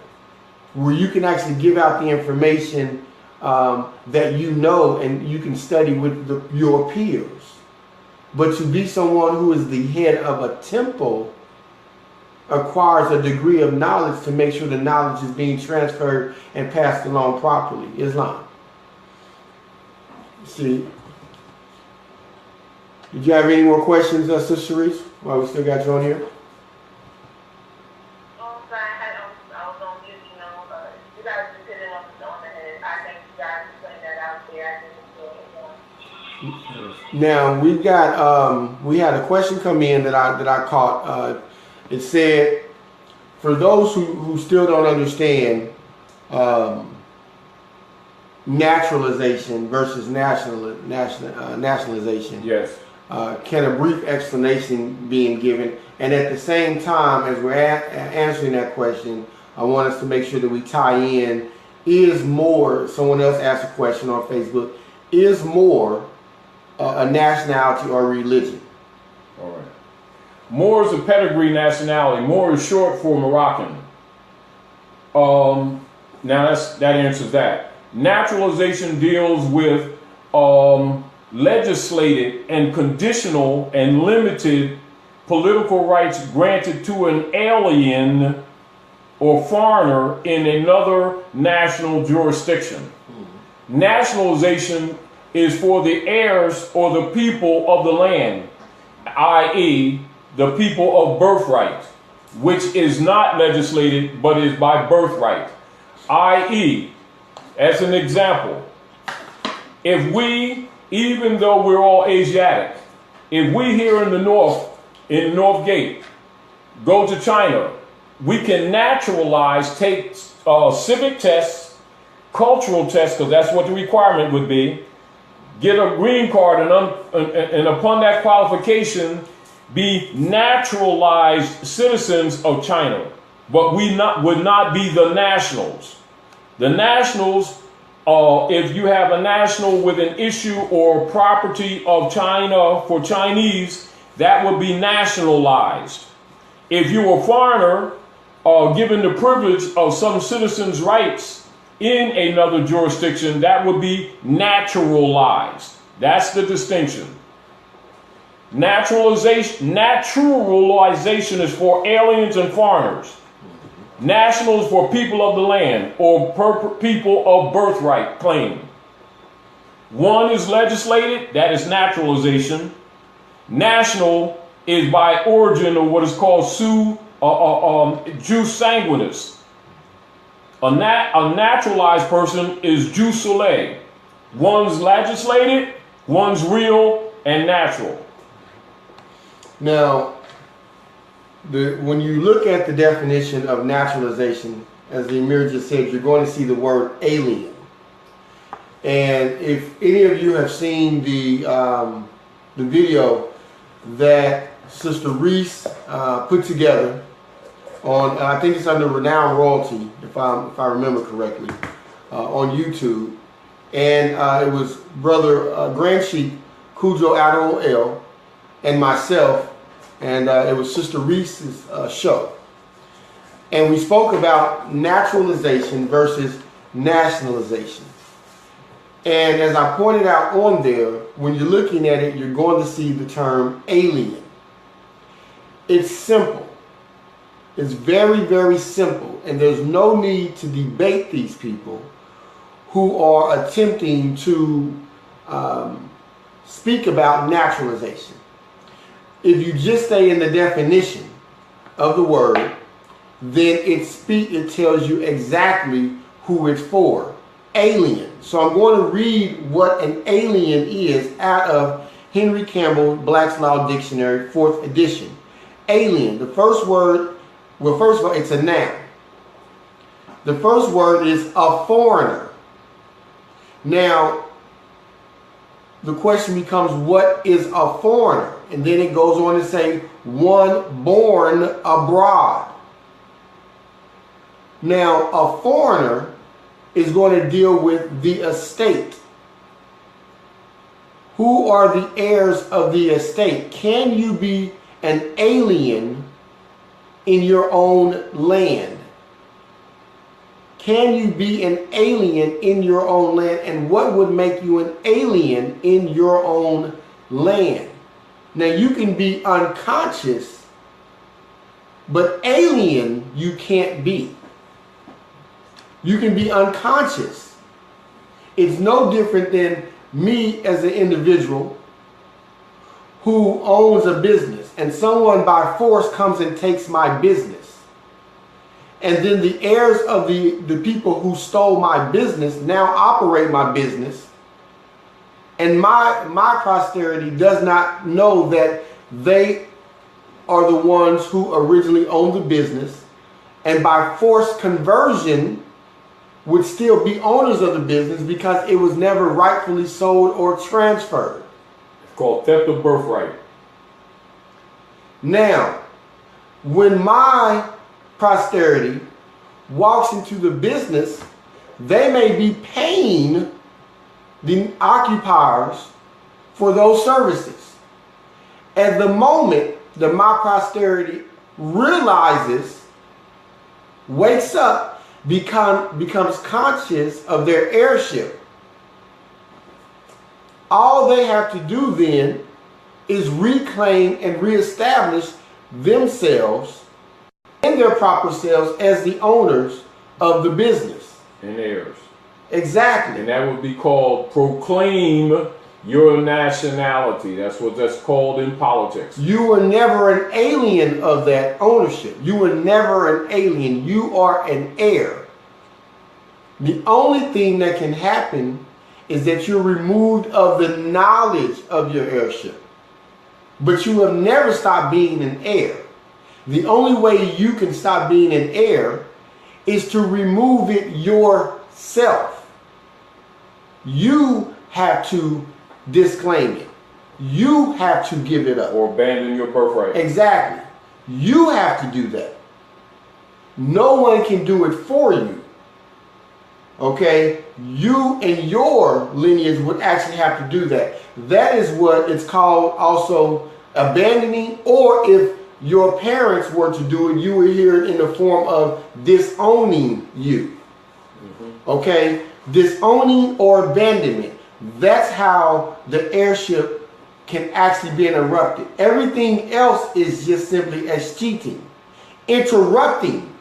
where you can actually give out the information that you know, and you can study with your peers. But to be someone who is the head of a temple acquires a degree of knowledge to make sure the knowledge is being transferred and passed along properly. Islam. See, did you have any more questions, Sister Sharice, while we still got you on here? I was on mute, you guys just hit it on the head. I thank you guys for putting that out there. Now we've got we had a question come in that I caught. It said, for those who still don't understand naturalization versus nationalization. Yes. Can a brief explanation being given? And at the same time, as we're answering that question, I want us to make sure that we tie in, is more, someone else asked a question on Facebook, is more a nationality or religion? All right. More is a pedigree nationality. More is short for Moroccan. Now that answers that. Naturalization deals with legislated and conditional and limited political rights granted to an alien or foreigner in another national jurisdiction. Mm-hmm. Nationalization is for the heirs or the people of the land, i.e., the people of birthright, which is not legislated but is by birthright. I.e., as an example, if we, even though we're all Asiatic, if we here in the north, in North Gate, go to China, we can naturalize, take civic tests, cultural tests, because that's what the requirement would be, get a green card, and upon that qualification, be naturalized citizens of China, but we would not be the nationals. The nationals, if you have a national with an issue or property of China for Chinese, that would be nationalized. If you were a foreigner, given the privilege of some citizens' rights in another jurisdiction, that would be naturalized. That's the distinction. Naturalization is for aliens and foreigners. National is for people of the land or people of birthright claim. One is legislated, that is naturalization. National is by origin of what is called jus sanguinis. A naturalized person is jus soli. One's legislated, one's real and natural. Now, when you look at the definition of naturalization, as the Emir just said, you're going to see the word alien. And if any of you have seen the video that Sister Reese put together on, I think it's under Renowned Royalty, if I remember correctly, on YouTube, and it was Brother Grand Chief Cujo Adol El and myself, and it was Sister Reese's show. And we spoke about naturalization versus nationalization. And as I pointed out on there, when you're looking at it, you're going to see the term alien. It's simple. It's very, very simple. And there's no need to debate these people who are attempting to speak about naturalization. If you just stay in the definition of the word, then it tells you exactly who it's for. Alien. So I'm going to read what an alien is out of Henry Campbell, Black's Law Dictionary, 4th edition. Alien. The first word, well, first of all, it's a noun. The first word is a foreigner. Now, the question becomes, what is a foreigner? And then it goes on to say, one born abroad. Now, a foreigner is going to deal with the estate. Who are the heirs of the estate? Can you be an alien in your own land? Can you be an alien in your own land? And what would make you an alien in your own land? Now, you can be unconscious, but alien you can't be. You can be unconscious. It's no different than me as an individual who owns a business, and someone by force comes and takes my business. And then the heirs of the people who stole my business now operate my business. And my posterity does not know that they are the ones who originally owned the business, and by forced conversion would still be owners of the business because it was never rightfully sold or transferred. It's called theft of birthright. Now, when my posterity walks into the business, they may be paying the occupiers for those services. At the moment that my posterity realizes, wakes up, becomes conscious of their heirship, all they have to do then is reclaim and reestablish themselves in their proper selves as the owners of the business. And heirs. Exactly. And that would be called proclaim your nationality. That's what that's called in politics. You were never an alien of that ownership. You were never an alien. You are an heir. The only thing that can happen is that you're removed of the knowledge of your heirship. But you have never stopped being an heir. The only way you can stop being an heir is to remove it yourself. You have to disclaim it. You have to give it up. Or abandon your birthright. Exactly. You have to do that. No one can do it for you. Okay? You and your lineage would actually have to do that. That is what it's called also abandoning, or if your parents were to do it, you would hear it in the form of disowning you. Okay? Disowning or abandonment. That's how the heirship can actually be interrupted. Everything else is just simply as cheating. Interrupting.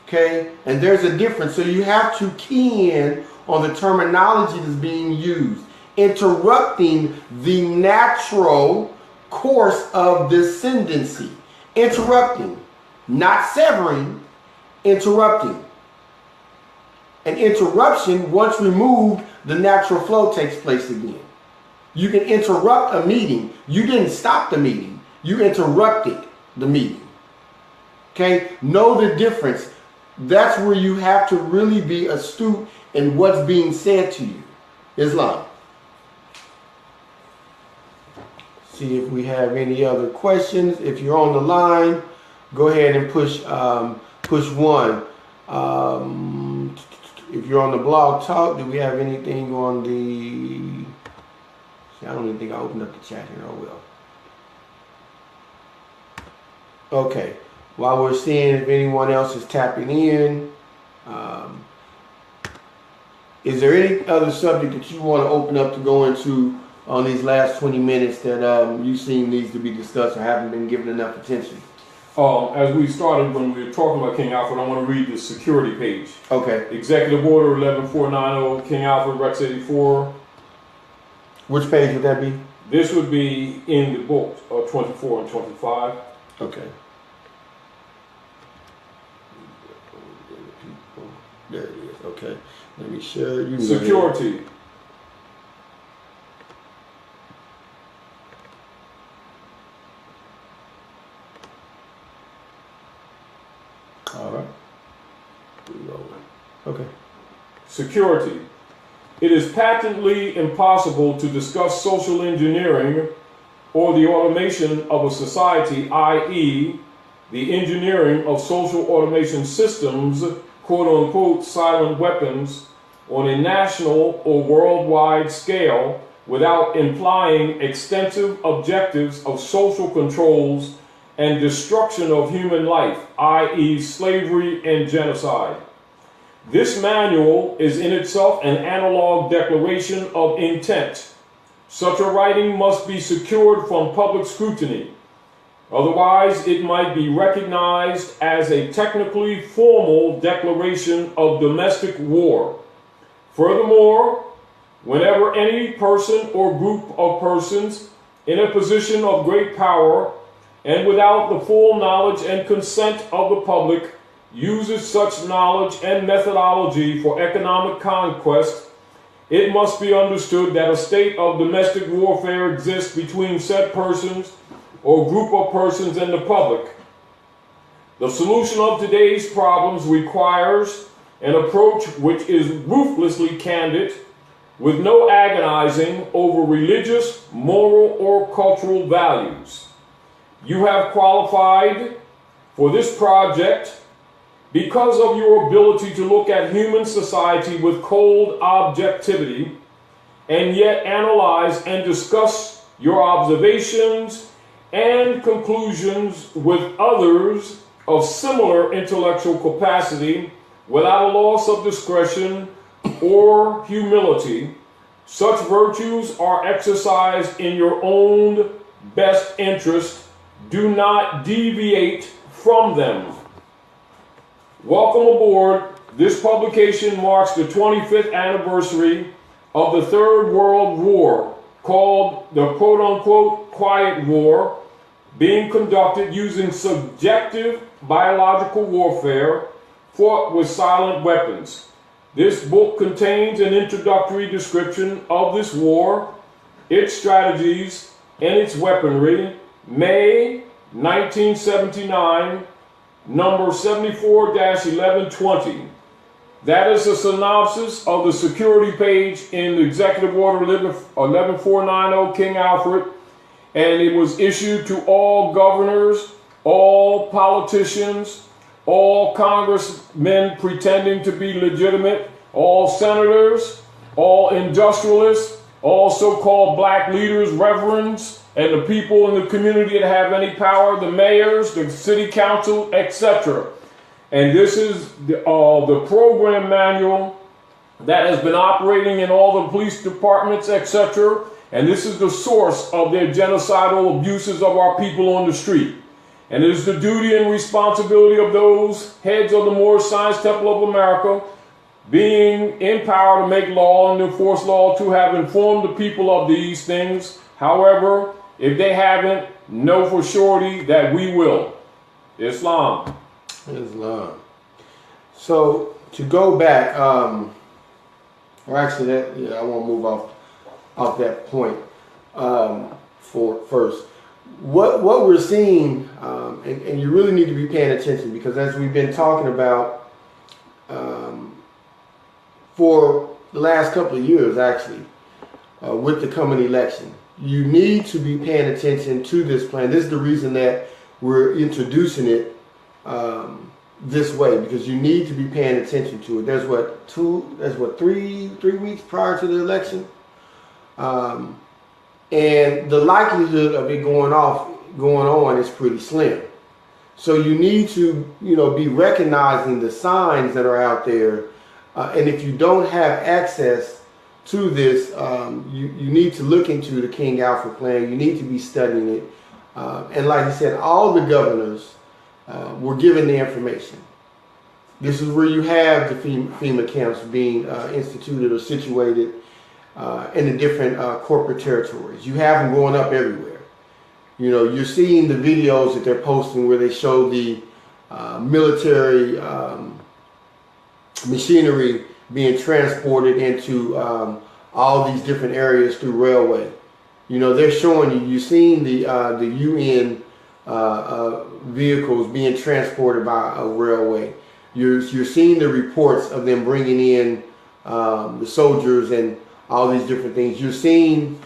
Okay? And there's a difference. So you have to key in on the terminology that's being used. Interrupting the natural course of descendancy. Interrupting. Not severing. Interrupting. An interruption, once removed, the natural flow takes place again. You can interrupt a meeting. You didn't stop the meeting. You interrupted the meeting. Okay? Know the difference. That's where you have to really be astute in what's being said to you. Islam. See if we have any other questions. If you're on the line, go ahead and push 1. If you're on the blog talk, do we have anything on the... See, I don't even think I opened up the chat here. Oh, well. Okay. While we're seeing if anyone else is tapping in, is there any other subject that you want to open up to go into on these last 20 minutes that you seen needs to be discussed or haven't been given enough attention? As we started, when we were talking about King Alfred, I want to read the security page. Okay. Executive Order 11490, King Alfred, Rex 84. Which page would that be? This would be in the books, 24 and 25. Okay. There it is. Okay. Let me share. You security. All right. Okay. Security. It is patently impossible to discuss social engineering or the automation of a society, i.e., the engineering of social automation systems, quote-unquote, silent weapons, on a national or worldwide scale without implying extensive objectives of social controls and destruction of human life, i.e. slavery and genocide. This manual is in itself an analog declaration of intent. Such a writing must be secured from public scrutiny. Otherwise, it might be recognized as a technically formal declaration of domestic war. Furthermore, whenever any person or group of persons in a position of great power and without the full knowledge and consent of the public uses such knowledge and methodology for economic conquest, it must be understood that a state of domestic warfare exists between said persons or group of persons and the public. The solution of today's problems requires an approach which is ruthlessly candid, with no agonizing over religious, moral, or cultural values. You have qualified for this project because of your ability to look at human society with cold objectivity and yet analyze and discuss your observations and conclusions with others of similar intellectual capacity without a loss of discretion or humility. Such virtues are exercised in your own best interest. Do not deviate from them. Welcome aboard. This publication marks the 25th anniversary of the Third World War, called the quote-unquote Quiet War, being conducted using subjective biological warfare fought with silent weapons. This book contains an introductory description of this war, its strategies, and its weaponry. May 1979, number 74-1120. That is a synopsis of the security page in the Executive Order 11490 King Alfred, and it was issued to all governors, all politicians, all congressmen pretending to be legitimate, all senators, all industrialists, all so-called black leaders, reverends, and the people in the community that have any power, the mayors, the city council, etc. And this is the program manual that has been operating in all the police departments, etc. And this is the source of their genocidal abuses of our people on the street. And it is the duty and responsibility of those heads of the Moorish Science Temple of America, being in power to make law and enforce law, to have informed the people of these things. However, if they haven't, know for surety that we will. Islam. Islam. So to go back, or actually, I want to move off that point for first. What we're seeing, and you really need to be paying attention, because as we've been talking about for the last couple of years, actually, with the coming election, you need to be paying attention to this plan. This is the reason that we're introducing it this way, because you need to be paying attention to it. There's three weeks prior to the election. And the likelihood of it going on is pretty slim. So you need to, be recognizing the signs that are out there. And if you don't have access to this, you need to look into the King Alfred plan. You need to be studying it. And like I said, all the governors were given the information. This is where you have the FEMA camps being instituted or situated in the different corporate territories. You have them going up everywhere. You're seeing the videos that they're posting where they show the military machinery being transported into all these different areas through railway. They're showing you're seeing the UN vehicles being transported by a railway. You're seeing the reports of them bringing in the soldiers and all these different things. You're seeing,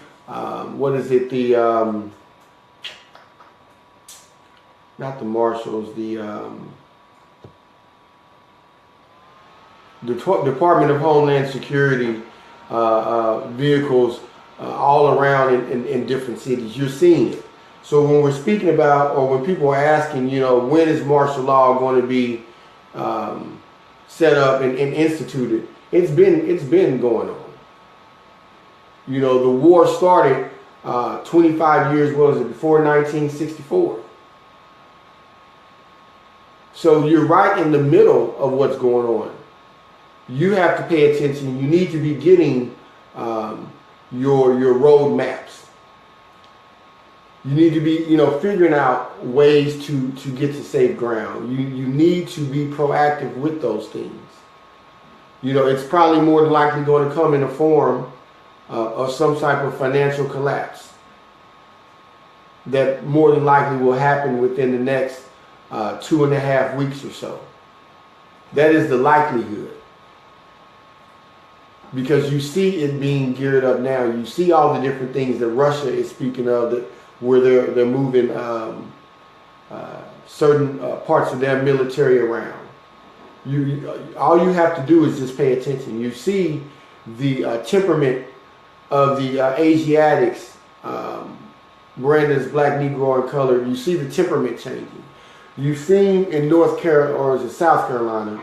not the marshals, the Department of Homeland Security vehicles all around in different cities. You're seeing it. So when we're speaking about, or when people are asking, you know, when is martial law going to be set up and instituted, it's been going on. You know, the war started 25 years, what was it, before 1964. So you're right in the middle of what's going on. You have to pay attention. You need to be getting your road maps. You need to be, you know, figuring out ways to get to safe ground. You need to be proactive with those things. You know, it's probably more than likely going to come in the form of some type of financial collapse that more than likely will happen within the next 2.5 weeks or so. That is the likelihood. Because you see it being geared up now. You see all the different things that Russia is speaking of, that where they're moving certain parts of their military around. All you have to do is just pay attention. You see the temperament of the Asiatics, Brandon's black, Negro, and colored. You see the temperament changing. You've seen in North Carolina, or is it South Carolina,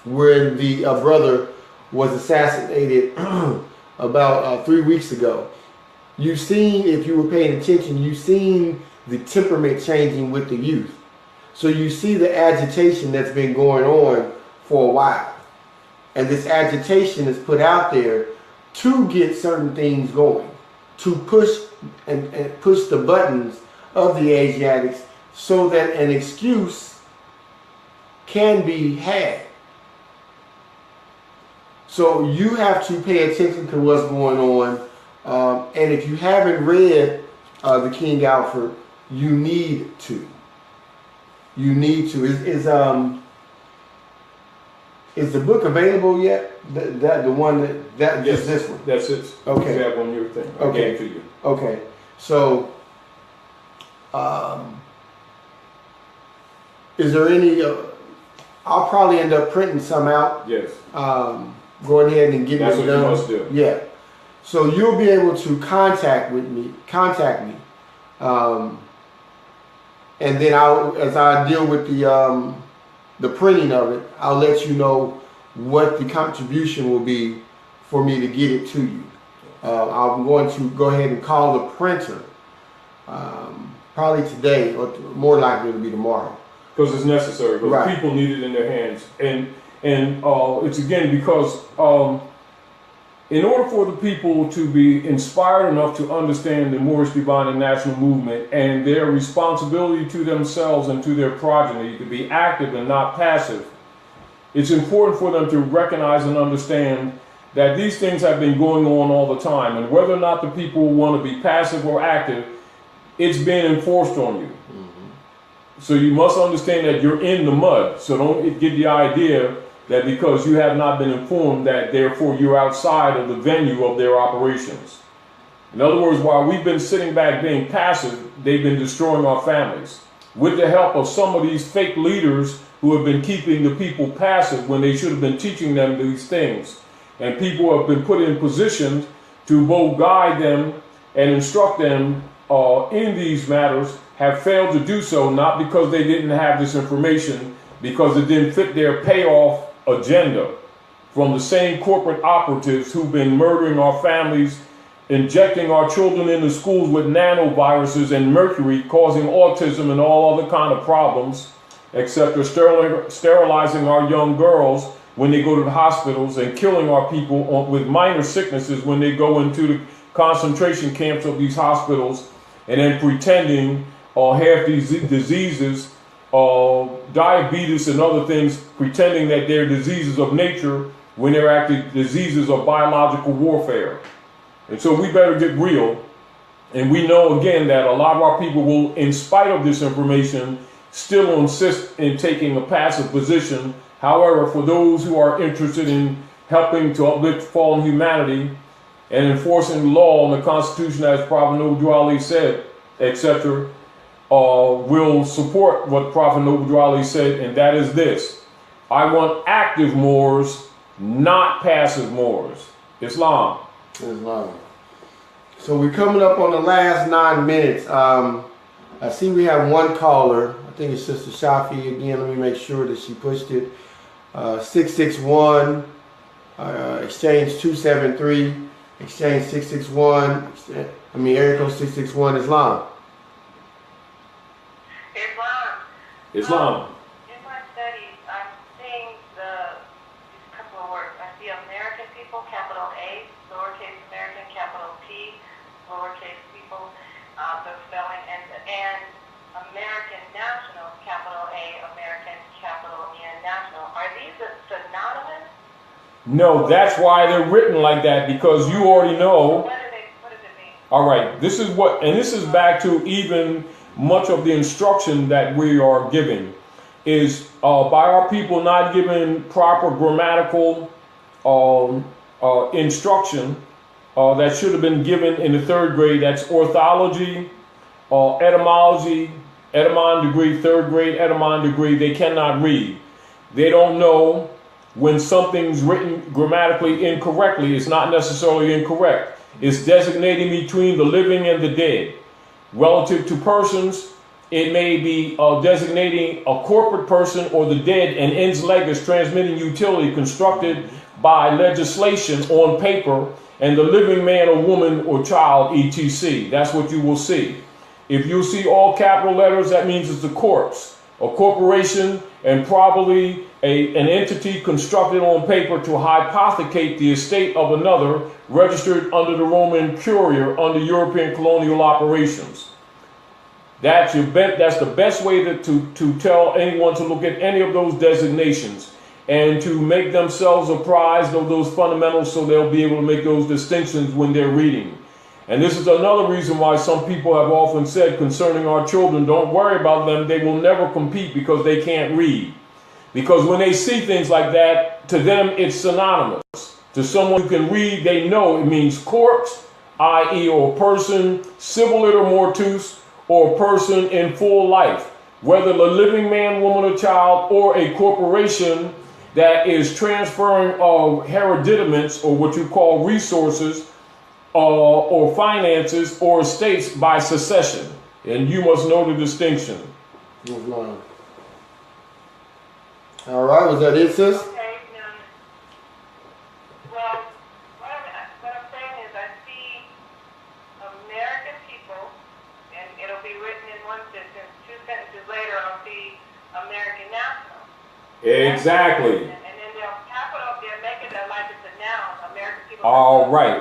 where the brother was assassinated about 3 weeks ago. You've seen, if you were paying attention, you've seen the temperament changing with the youth. So you see the agitation that's been going on for a while. And this agitation is put out there to get certain things going, to push and push the buttons of the Asiatics so that an excuse can be had. So you have to pay attention to what's going on. And if you haven't read The King Alfred, you need to. You need to. Is the book available yet? The one that yes, just this one? That's it. Okay. You have on your thing. Okay. I gave to you. Okay. So, is there any? I'll probably end up printing some out. Yes. Going ahead and getting That's it what done. you must do. Yeah. So you'll be able to contact me, and then as I deal with the printing of it, I'll let you know what the contribution will be for me to get it to you. I'm going to go ahead and call the printer, probably today, or more likely it'll be tomorrow. Because it's necessary. Because Right. people need it in their hands, and it's again because in order for the people to be inspired enough to understand the Moorish Divine and National Movement and their responsibility to themselves and to their progeny to be active and not passive, it's important for them to recognize and understand that these things have been going on all the time, and whether or not the people want to be passive or active, it's being enforced on you. So you must understand that you're in the mud. So don't get the idea that because you have not been informed that therefore you're outside of the venue of their operations. In other words, while we've been sitting back being passive, they've been destroying our families with the help of some of these fake leaders who have been keeping the people passive when they should have been teaching them these things. And people have been put in positions to both guide them and instruct them in these matters, have failed to do so, not because they didn't have this information, because it didn't fit their payoff agenda from the same corporate operatives who've been murdering our families, injecting our children into schools with nanoviruses and mercury, causing autism and all other kind of problems, etc., sterilizing our young girls when they go to the hospitals, and killing our people with minor sicknesses when they go into the concentration camps of these hospitals, and then pretending have these diseases, diabetes and other things, pretending that they're diseases of nature when they're actually diseases of biological warfare. And so we better get real. And we know again that a lot of our people will, in spite of this information, still insist in taking a passive position. However, for those who are interested in helping to uplift fallen humanity and enforcing the law and the Constitution, as Prophet Noble Ali said, etc., will support what Prophet Noble Ali said, and that is this: I want active Moors, not passive Moors. Islam. Islam. So we're coming up on the last 9 minutes. I see we have one caller. I think it's Sister Shafi again. Let me make sure that she pushed it. 661, exchange 273, exchange 661, area code 661, Islam. Islam. In my studies, I'm seeing these couple of words. I see American people, capital A, lowercase American, capital P, lowercase people, the spelling, and American national, capital A, American, capital N, national. Are these synonymous? No, that's why they're written like that, because you already know. What does it mean? All right, this is back to even much of the instruction that we are giving is by our people not giving proper grammatical instruction that should have been given in the 3rd grade. That's orthology, etymology, etymon degree, 3rd grade etymon degree. They cannot read. They don't know when something's written grammatically incorrectly. It's not necessarily incorrect. It's designating between the living and the dead. Relative to persons, it may be designating a corporate person or the dead, and ens legis, transmitting utility constructed by legislation on paper, and the living man or woman or child, etc. That's what you will see. If you see all capital letters, that means it's a corpse, a corporation, and probably an entity constructed on paper to hypothecate the estate of another, registered under the Roman Curia under European colonial operations. That's the best way to tell anyone to look at any of those designations and to make themselves apprised of those fundamentals so they'll be able to make those distinctions when they're reading. And this is another reason why some people have often said concerning our children, don't worry about them, they will never compete because they can't read. Because when they see things like that, to them it's synonymous. To someone who can read, they know it means corpse, i.e. or person, civiliter mortuus, or person in full life. Whether the living man, woman, or child, or a corporation that is transferring of hereditaments, or what you call resources, or finances, or estates by succession. And you must know the distinction. All right, was that it, sis? Okay, well, what I'm saying is I see American people, and it'll be written in one sentence. 2 sentences later, I'll see American national. Exactly. And then they'll make it like it's a noun. American people. All right.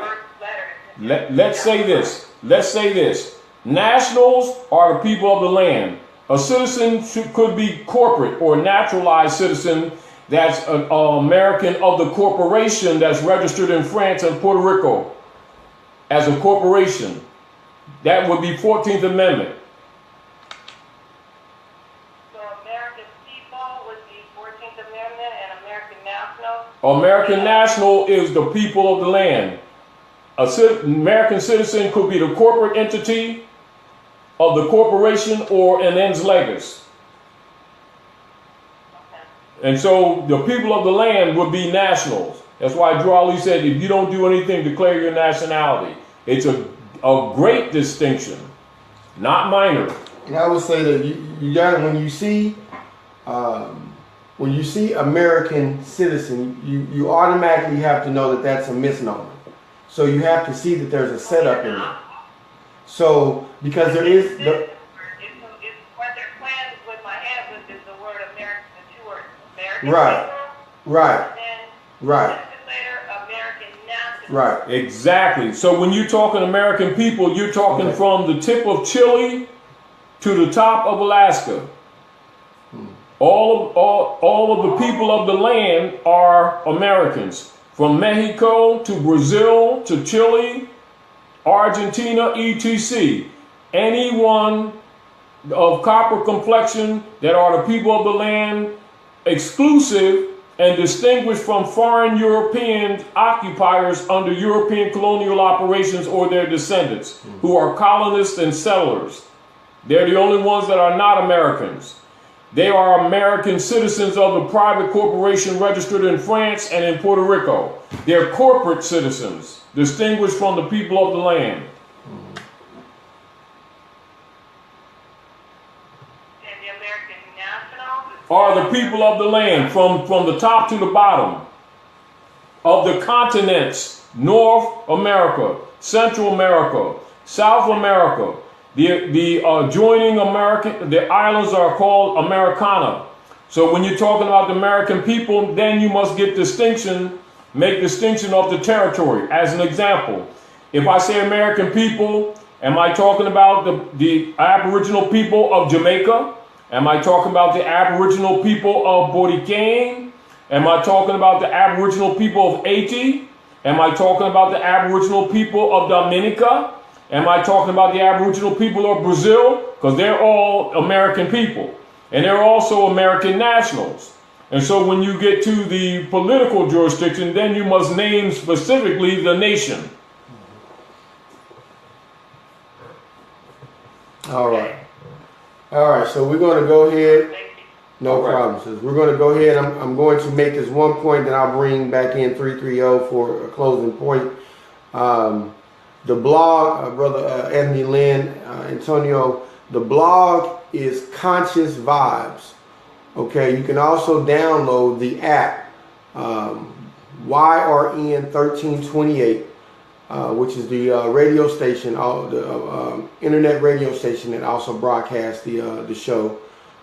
Letter. Let's say this. Let's say this. Nationals are the people of the land. A citizen could be corporate or naturalized citizen that's an American of the corporation that's registered in France and Puerto Rico as a corporation. That would be 14th Amendment. So American people would be 14th Amendment, and American national? American national is the people of the land. American citizen could be the corporate entity of the corporation or an ens legis. Okay. And so the people of the land would be nationals. That's why Drew Ali said, if you don't do anything, declare your nationality. It's a great distinction, not minor. And I would say that you got when you see American citizen, you automatically have to know that that's a misnomer. So you have to see that there's a setup in it. So, because there is what they're playing with my head with is the word American, the 2 words American. Right, people, right, and then right. Later, American national. Right, exactly. So when you're talking American people, you're talking from the tip of Chile to the top of Alaska. All of the people of the land are Americans. From Mexico to Brazil to Chile, Argentina, etc. Anyone of copper complexion that are the people of the land, exclusive and distinguished from foreign European occupiers under European colonial operations or their descendants, who are colonists and settlers. They're the only ones that are not Americans. They are American citizens of the private corporation registered in France and in Puerto Rico. They're corporate citizens, distinguished from the people of the land. And the American nationals Are the people of the land, from the top to the bottom of the continents: North America, Central America, South America. The adjoining the islands are called Americana. So when you're talking about the American people, then you must make distinction of the territory. As an example, if I say American people, am I talking about the Aboriginal people of Jamaica? Am I talking about the Aboriginal people of Borican? Am I talking about the Aboriginal people of Haiti? Am I talking about the Aboriginal people of Dominica? Am I talking about the Aboriginal people of Brazil? Because they're all American people. And they're also American nationals. And so when you get to the political jurisdiction, then you must name specifically the nation. All right. All right, so we're going to go ahead. No problem, sis. We're going to go ahead. I'm going to make this one point, then I'll bring back in 330 for a closing point. The blog, Brother Anthony Lynn, Antonio, the blog is Conscious Vibes. Okay, you can also download the app YRN 1328, which is the radio station, the internet radio station that also broadcasts the show.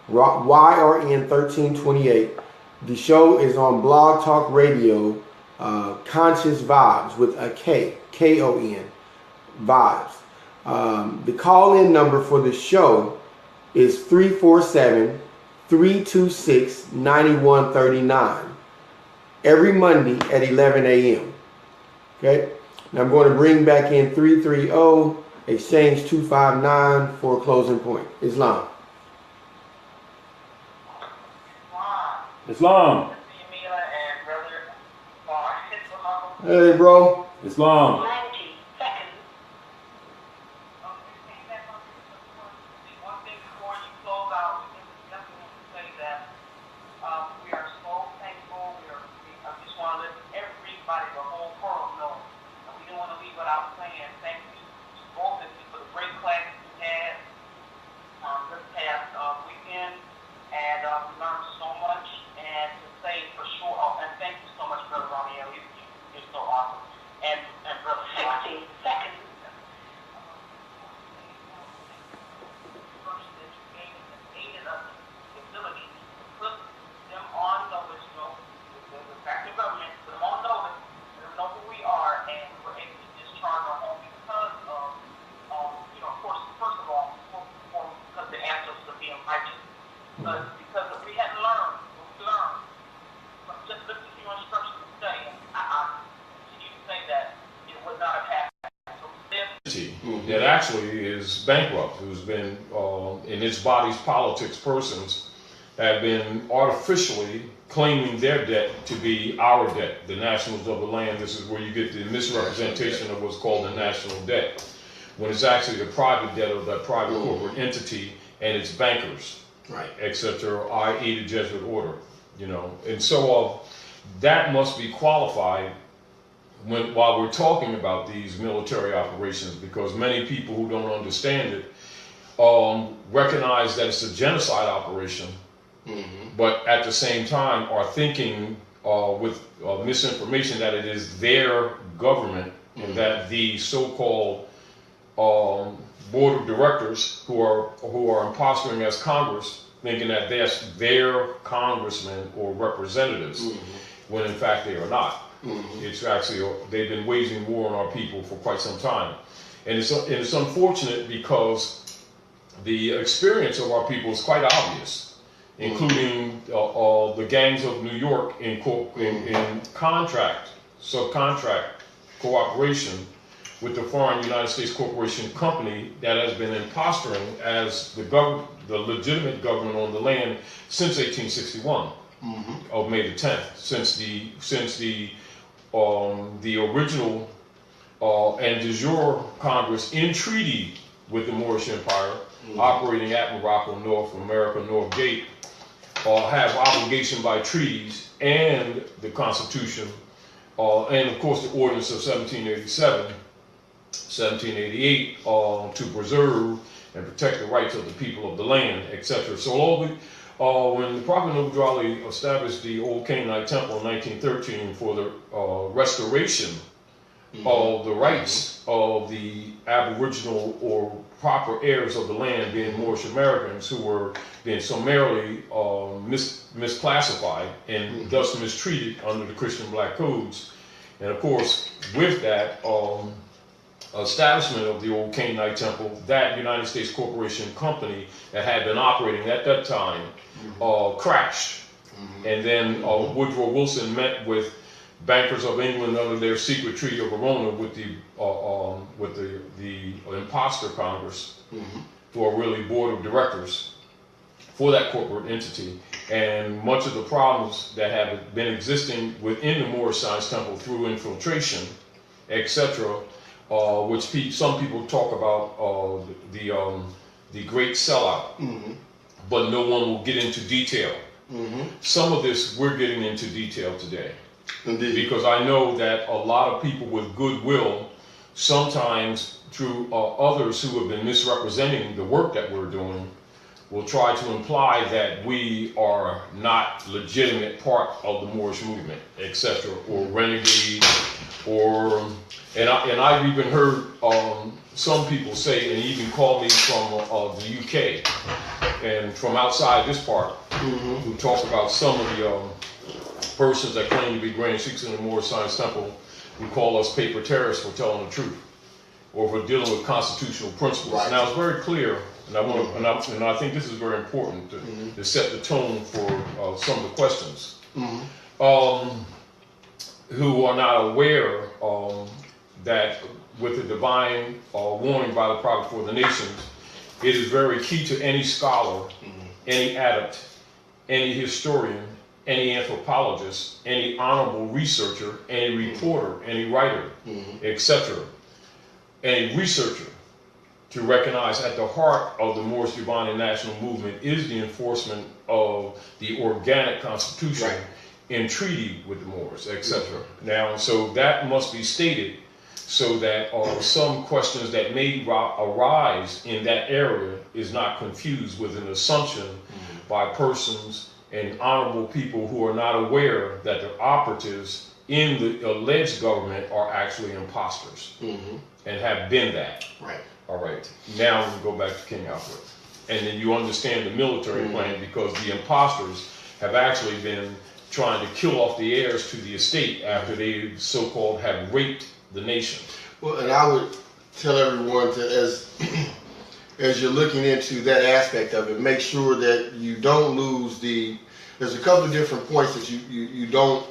YRN 1328. The show is on Blog Talk Radio, Conscious Vibes with a K-O-N. Vibes. The call-in number for the show is 347-326-9139 every Monday at 11 a.m. Okay? Now I'm going to bring back in 330, exchange 259 for a closing point. Islam. Islam. Hey, bro. Islam. That actually is bankrupt, who's been in its body's politics persons have been artificially claiming their debt to be our debt, the nationals of the land. This is where you get the misrepresentation of what's called the national debt, when it's actually the private debt of that private corporate entity and its bankers, right, etc., i.e. the Jesuit order, you know. And so that must be qualified while we're talking about these military operations, because many people who don't understand it recognize that it's a genocide operation, but at the same time are thinking with misinformation that it is their government, and that the so-called board of directors who are imposturing as Congress, thinking that that's their congressmen or representatives, when in fact they are not. It's actually, they've been waging war on our people for quite some time. And it's unfortunate because the experience of our people is quite obvious, including the gangs of New York in subcontract cooperation with the foreign United States corporation company that has been imposturing as the legitimate government on the land since 1861, of May the 10th, since the original and de jure Congress in treaty with the Moorish Empire, operating at Morocco, North America, North Gate, have obligation by treaties and the Constitution, and of course the Ordinance of 1787, 1788, to preserve and protect the rights of the people of the land, etc. So when the Prophet Noble Ali established the Old Canaanite Temple in 1913 for the restoration of the rights of the Aboriginal or proper heirs of the land, being Moorish Americans who were being summarily misclassified and thus mistreated under the Christian black codes. And of course, with that establishment of the Old Canaanite Temple, that United States Corporation company that had been operating at that time crashed. And then Woodrow Wilson met with bankers of England under their secret Treaty of Verona with the imposter Congress, who are really board of directors for that corporate entity. And much of the problems that have been existing within the Moorish Science Temple through infiltration, etc., which some people talk about the great sellout, but no one will get into detail. Some of this we're getting into detail today. Indeed. Because I know that a lot of people with goodwill, sometimes through others who have been misrepresenting the work that we're doing, will try to imply that we are not legitimate part of the Moorish movement, etc., or renegade, and I've even heard some people say, and even call me from the UK and from outside this part, who talk about some of the persons that claim to be Grand Sheiks in the Moorish Science Temple, who call us paper terrorists for telling the truth, or for dealing with constitutional principles. Right. Now it's very clear, and I think this is very important to set the tone for some of the questions. Who are not aware that with the divine warning by the Prophet for the nations, it is very key to any scholar, any adept, any historian, any anthropologist, any honorable researcher, any reporter, any writer, etc., any researcher, to recognize at the heart of the Moorish Divine and National Movement is the enforcement of the organic constitution in treaty with the Moors, etc. Now, so that must be stated so that some questions that may arise in that area is not confused with an assumption by persons and honorable people who are not aware that the operatives in the alleged government are actually imposters and have been that. Right. All right. Now we go back to King Alfred. And then you understand the military plan, because the imposters have actually been trying to kill off the heirs to the estate after they so-called have raped the nation. Well, and I would tell everyone to, as you're looking into that aspect of it, make sure that you don't lose there's a couple of different points that you don't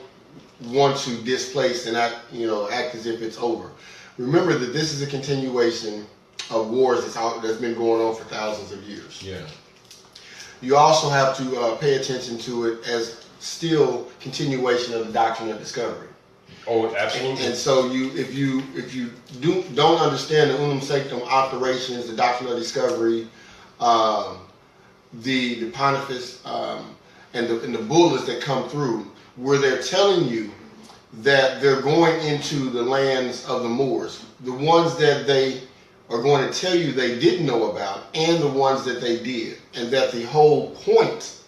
want to displace and act as if it's over. Remember that this is a continuation of wars that's been going on for thousands of years. Yeah. You also have to pay attention to it as still continuation of the doctrine of discovery. Oh, absolutely. And so if you don't understand the unum sanctum operations, the doctrine of discovery, the Pontifice, and the bullas that come through, where they're telling you that they're going into the lands of the Moors, the ones that they are going to tell you they didn't know about, and the ones that they did, and that the whole point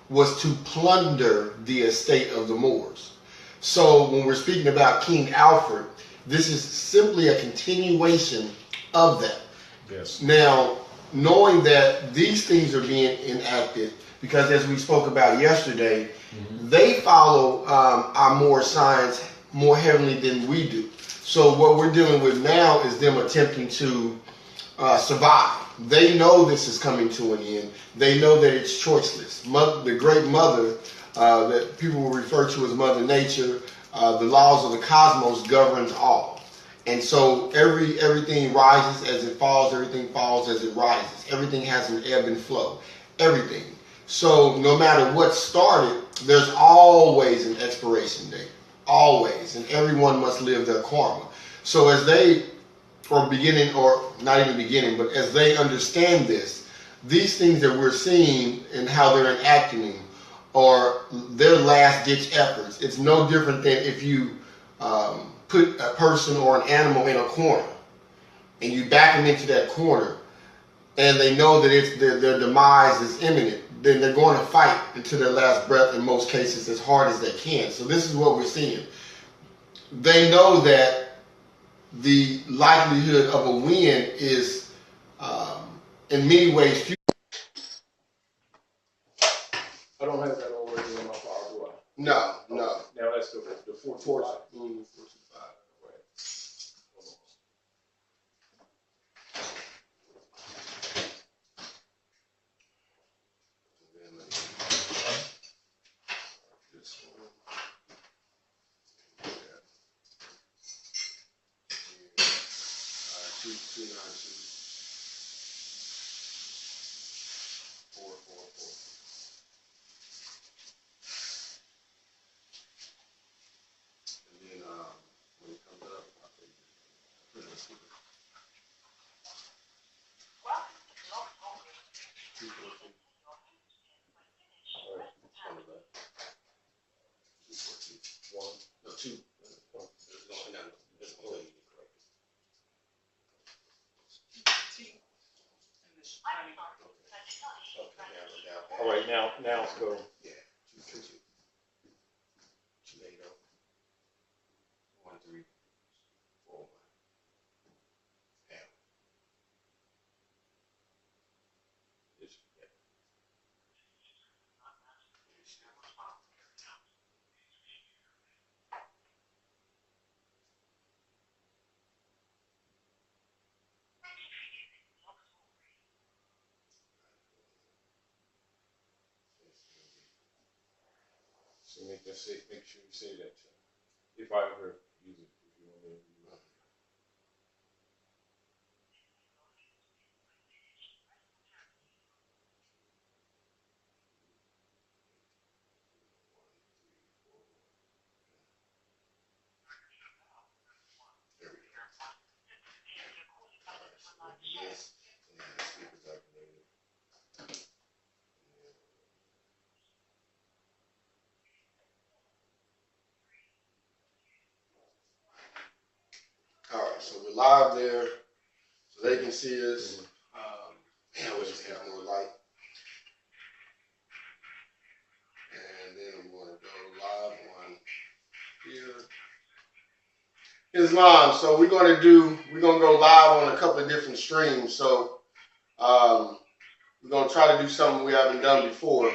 was to plunder the estate of the Moors. So when we're speaking about King Alfred, this is simply a continuation of that. Yes. Now, knowing that these things are being enacted, because as we spoke about yesterday, they follow our Moorish science more heavily than we do. So what we're dealing with now is them attempting to survive. They know this is coming to an end. They know that it's choiceless. The great mother that people will refer to as Mother Nature, the laws of the cosmos governs all. And so everything rises as it falls, everything falls as it rises. Everything has an ebb and flow. Everything. So no matter what started, there's always an expiration date. Always. And everyone must live their karma. So as they or beginning, or not even beginning, but as they understand this, these things that we're seeing and how they're enacting are their last-ditch efforts. It's no different than if you put a person or an animal in a corner and you back them into that corner and they know that it's their demise is imminent, then they're going to fight until their last breath, in most cases, as hard as they can. So this is what we're seeing. They know that the likelihood of a win is, in many ways, few. I don't have that already in my file, do I? No, no. Now that's the 425. 425. This one. Yeah. 292. 444. And then when it comes up, I'll take it. No, two. All right, now let's go. Yeah, 222. 280. 1341. So make sure you say that. If I ever use it, if you want to use it. There we go. All right, so yes, and then the speakers activated. All right, so we're live there, so they can see us. And I wish we had more light. And then I'm going to go live on here. Islam. So we're going to go live on a couple of different streams. So we're going to try to do something we haven't done before,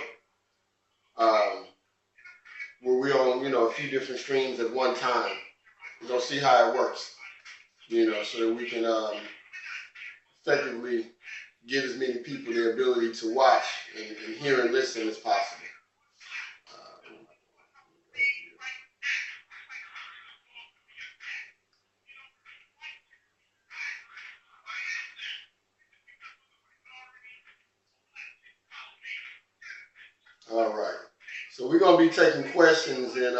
where we're on, a few different streams at one time. We're going to see how it works, so that we can effectively give as many people the ability to watch and hear and listen as possible. All right. So we're going to be taking questions and,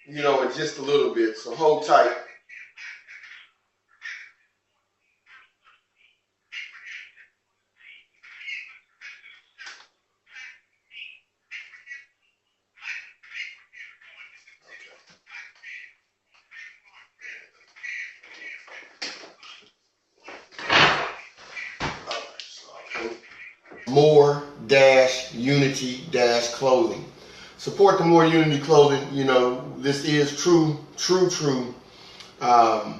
in just a little bit. So hold tight. More-unity-clothing. Support the More Unity Clothing. This is true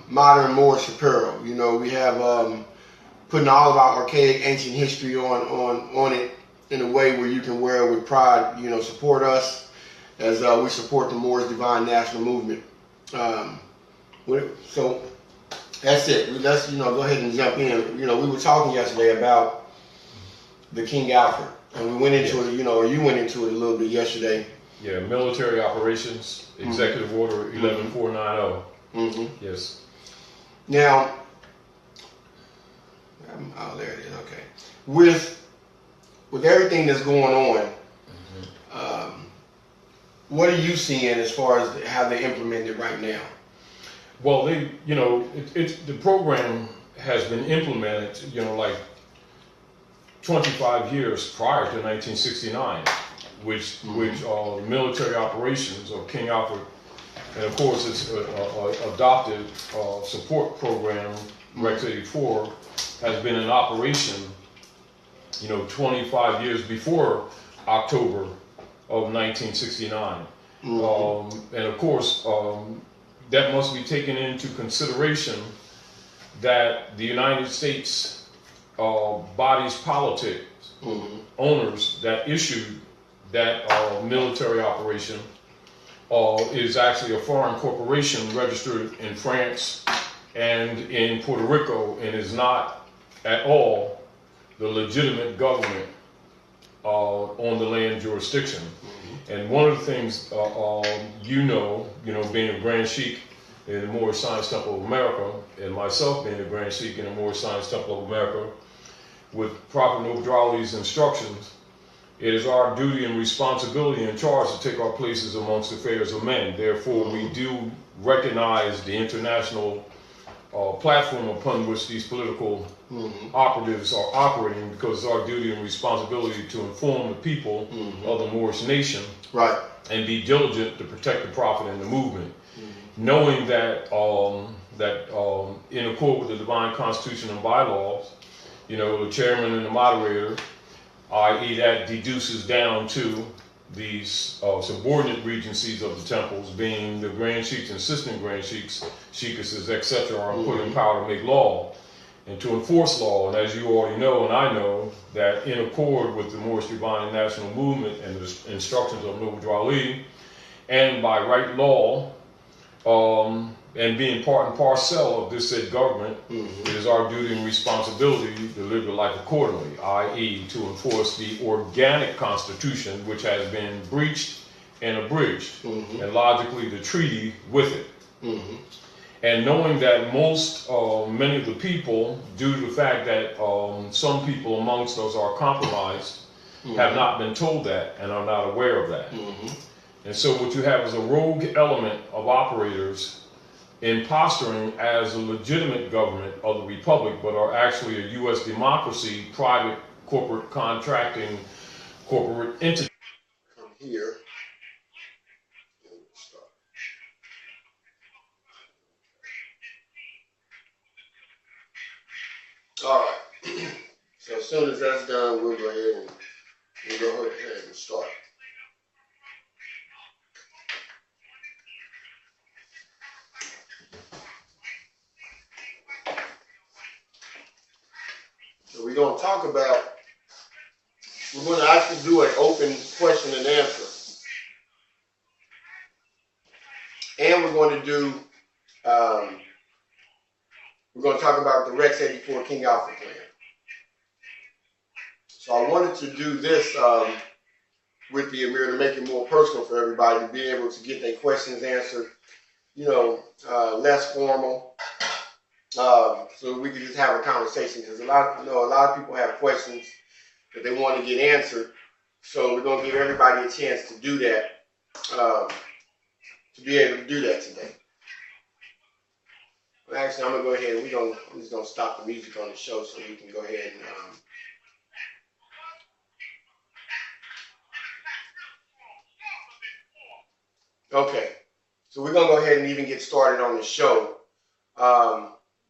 modern Moorish apparel. We have putting all of our archaic ancient history on it in a way where you can wear it with pride. Support us as we support the Moorish Divine National Movement. So that's it. Let's go ahead and jump in. We were talking yesterday about the King Alfred, and we went into it. Or you went into it a little bit yesterday. Yeah, military operations, Executive Order 11490. Mm-hmm. Yes. Now, there it is. Okay. With everything that's going on, what are you seeing as far as how they implement it right now? Well, the program has been implemented, like 25 years prior to 1969, which military operations of King Alfred, and of course its adopted support program, Rex 84, has been in operation, 25 years before October of 1969. And of course, that must be taken into consideration that the United States bodies politic owners that issued that military operation is actually a foreign corporation registered in France and in Puerto Rico, and is not at all the legitimate government on the land jurisdiction. And one of the things being a Grand Sheik in the Moorish Science Temple of America, and myself being a Grand Sheik in the Moorish Science Temple of America, with Prophet Noble Ali's instructions, it is our duty and responsibility and charge to take our places amongst the affairs of men. Therefore, we do recognize the international platform upon which these political operatives are operating, because it's our duty and responsibility to inform the people of the Moorish nation, right, and be diligent to protect the Prophet and the movement, knowing that in accord with the divine constitution and bylaws, the chairman and the moderator, i.e. that deduces down to these subordinate regencies of the temples, being the Grand Sheiks, Assistant Grand Sheiks, Sheikesses, etc., are put in power to make law and to enforce law. And as you already know, and I know, that in accord with the Moorish Divine and National Movement and the instructions of Noble Ali, and by right law, and being part and parcel of this said government, it is our duty and responsibility to live the life accordingly, i.e. to enforce the organic constitution, which has been breached and abridged, and logically the treaty with it. And knowing that many of the people, due to the fact that some people amongst us are compromised, have not been told that and are not aware of that. And so what you have is a rogue element of operators imposturing as a legitimate government of the Republic, but are actually a U.S. democracy, private corporate contracting corporate entity. Come here. All right. So as soon as that's done, we'll go ahead and start. So we're going to actually do an open question and answer. And we're going to talk about the Rex 84 King Alfred plan. So I wanted to do this with the Amir to make it more personal for everybody, to be able to get their questions answered, less formal. So we can just have a conversation, because a lot of people have questions that they want to get answered. So we're going to give everybody a chance to do that, to be able to do that today. Well, actually, I'm going to go ahead and I'm just going to stop the music on the show so we can go ahead and okay. So we're going to go ahead and even get started on the show.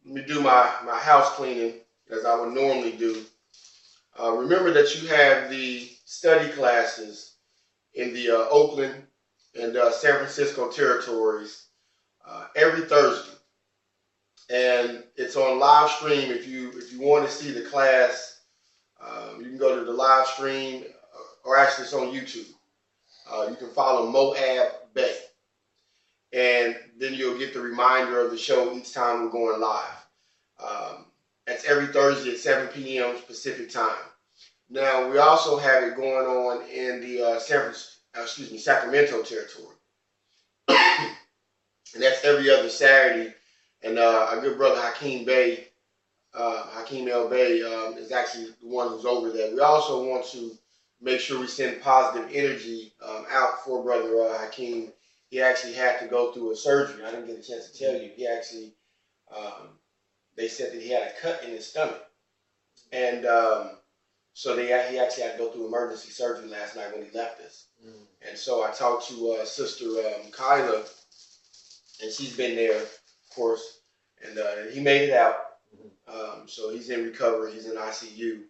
Let me do my house cleaning as I would normally do. Remember that you have the study classes in the Oakland and San Francisco territories every Thursday, and it's on live stream. If you want to see the class, you can go to the live stream, or actually it's on YouTube. You can follow Moab Bey, and then you'll get the reminder of the show each time we're going live. That's every Thursday at 7 p.m. Pacific time. Now, we also have it going on in the Sacramento territory. And that's every other Saturday. And our good brother Rahmeel El Bey is actually the one who's over there. We also want to make sure we send positive energy out for Brother Hakeem he actually had to go through a surgery. I didn't get a chance to tell you. He actually, they said that he had a cut in his stomach. And so he actually had to go through emergency surgery last night when he left us. And so I talked to Sister Kyla, and she's been there, of course, and he made it out. So he's in recovery. He's in ICU.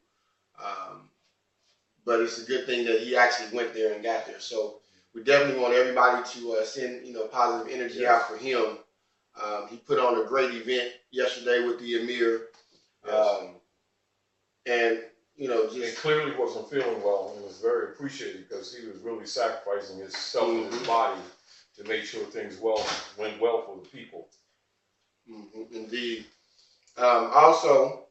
But it's a good thing that he actually went there and got there. So we definitely want everybody to send, positive energy out for him. He put on a great event yesterday with the Emir. And He clearly wasn't feeling well, and was very appreciated because he was really sacrificing himself and his body to make sure things went well for the people. Indeed. Also,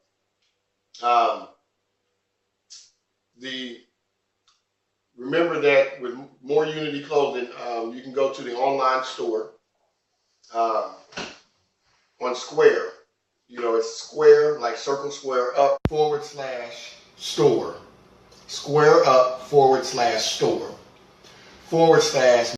remember that with More Unity Clothing, you can go to the online store on Square. It's Square, like Circle Square Up /store. Square Up /store. /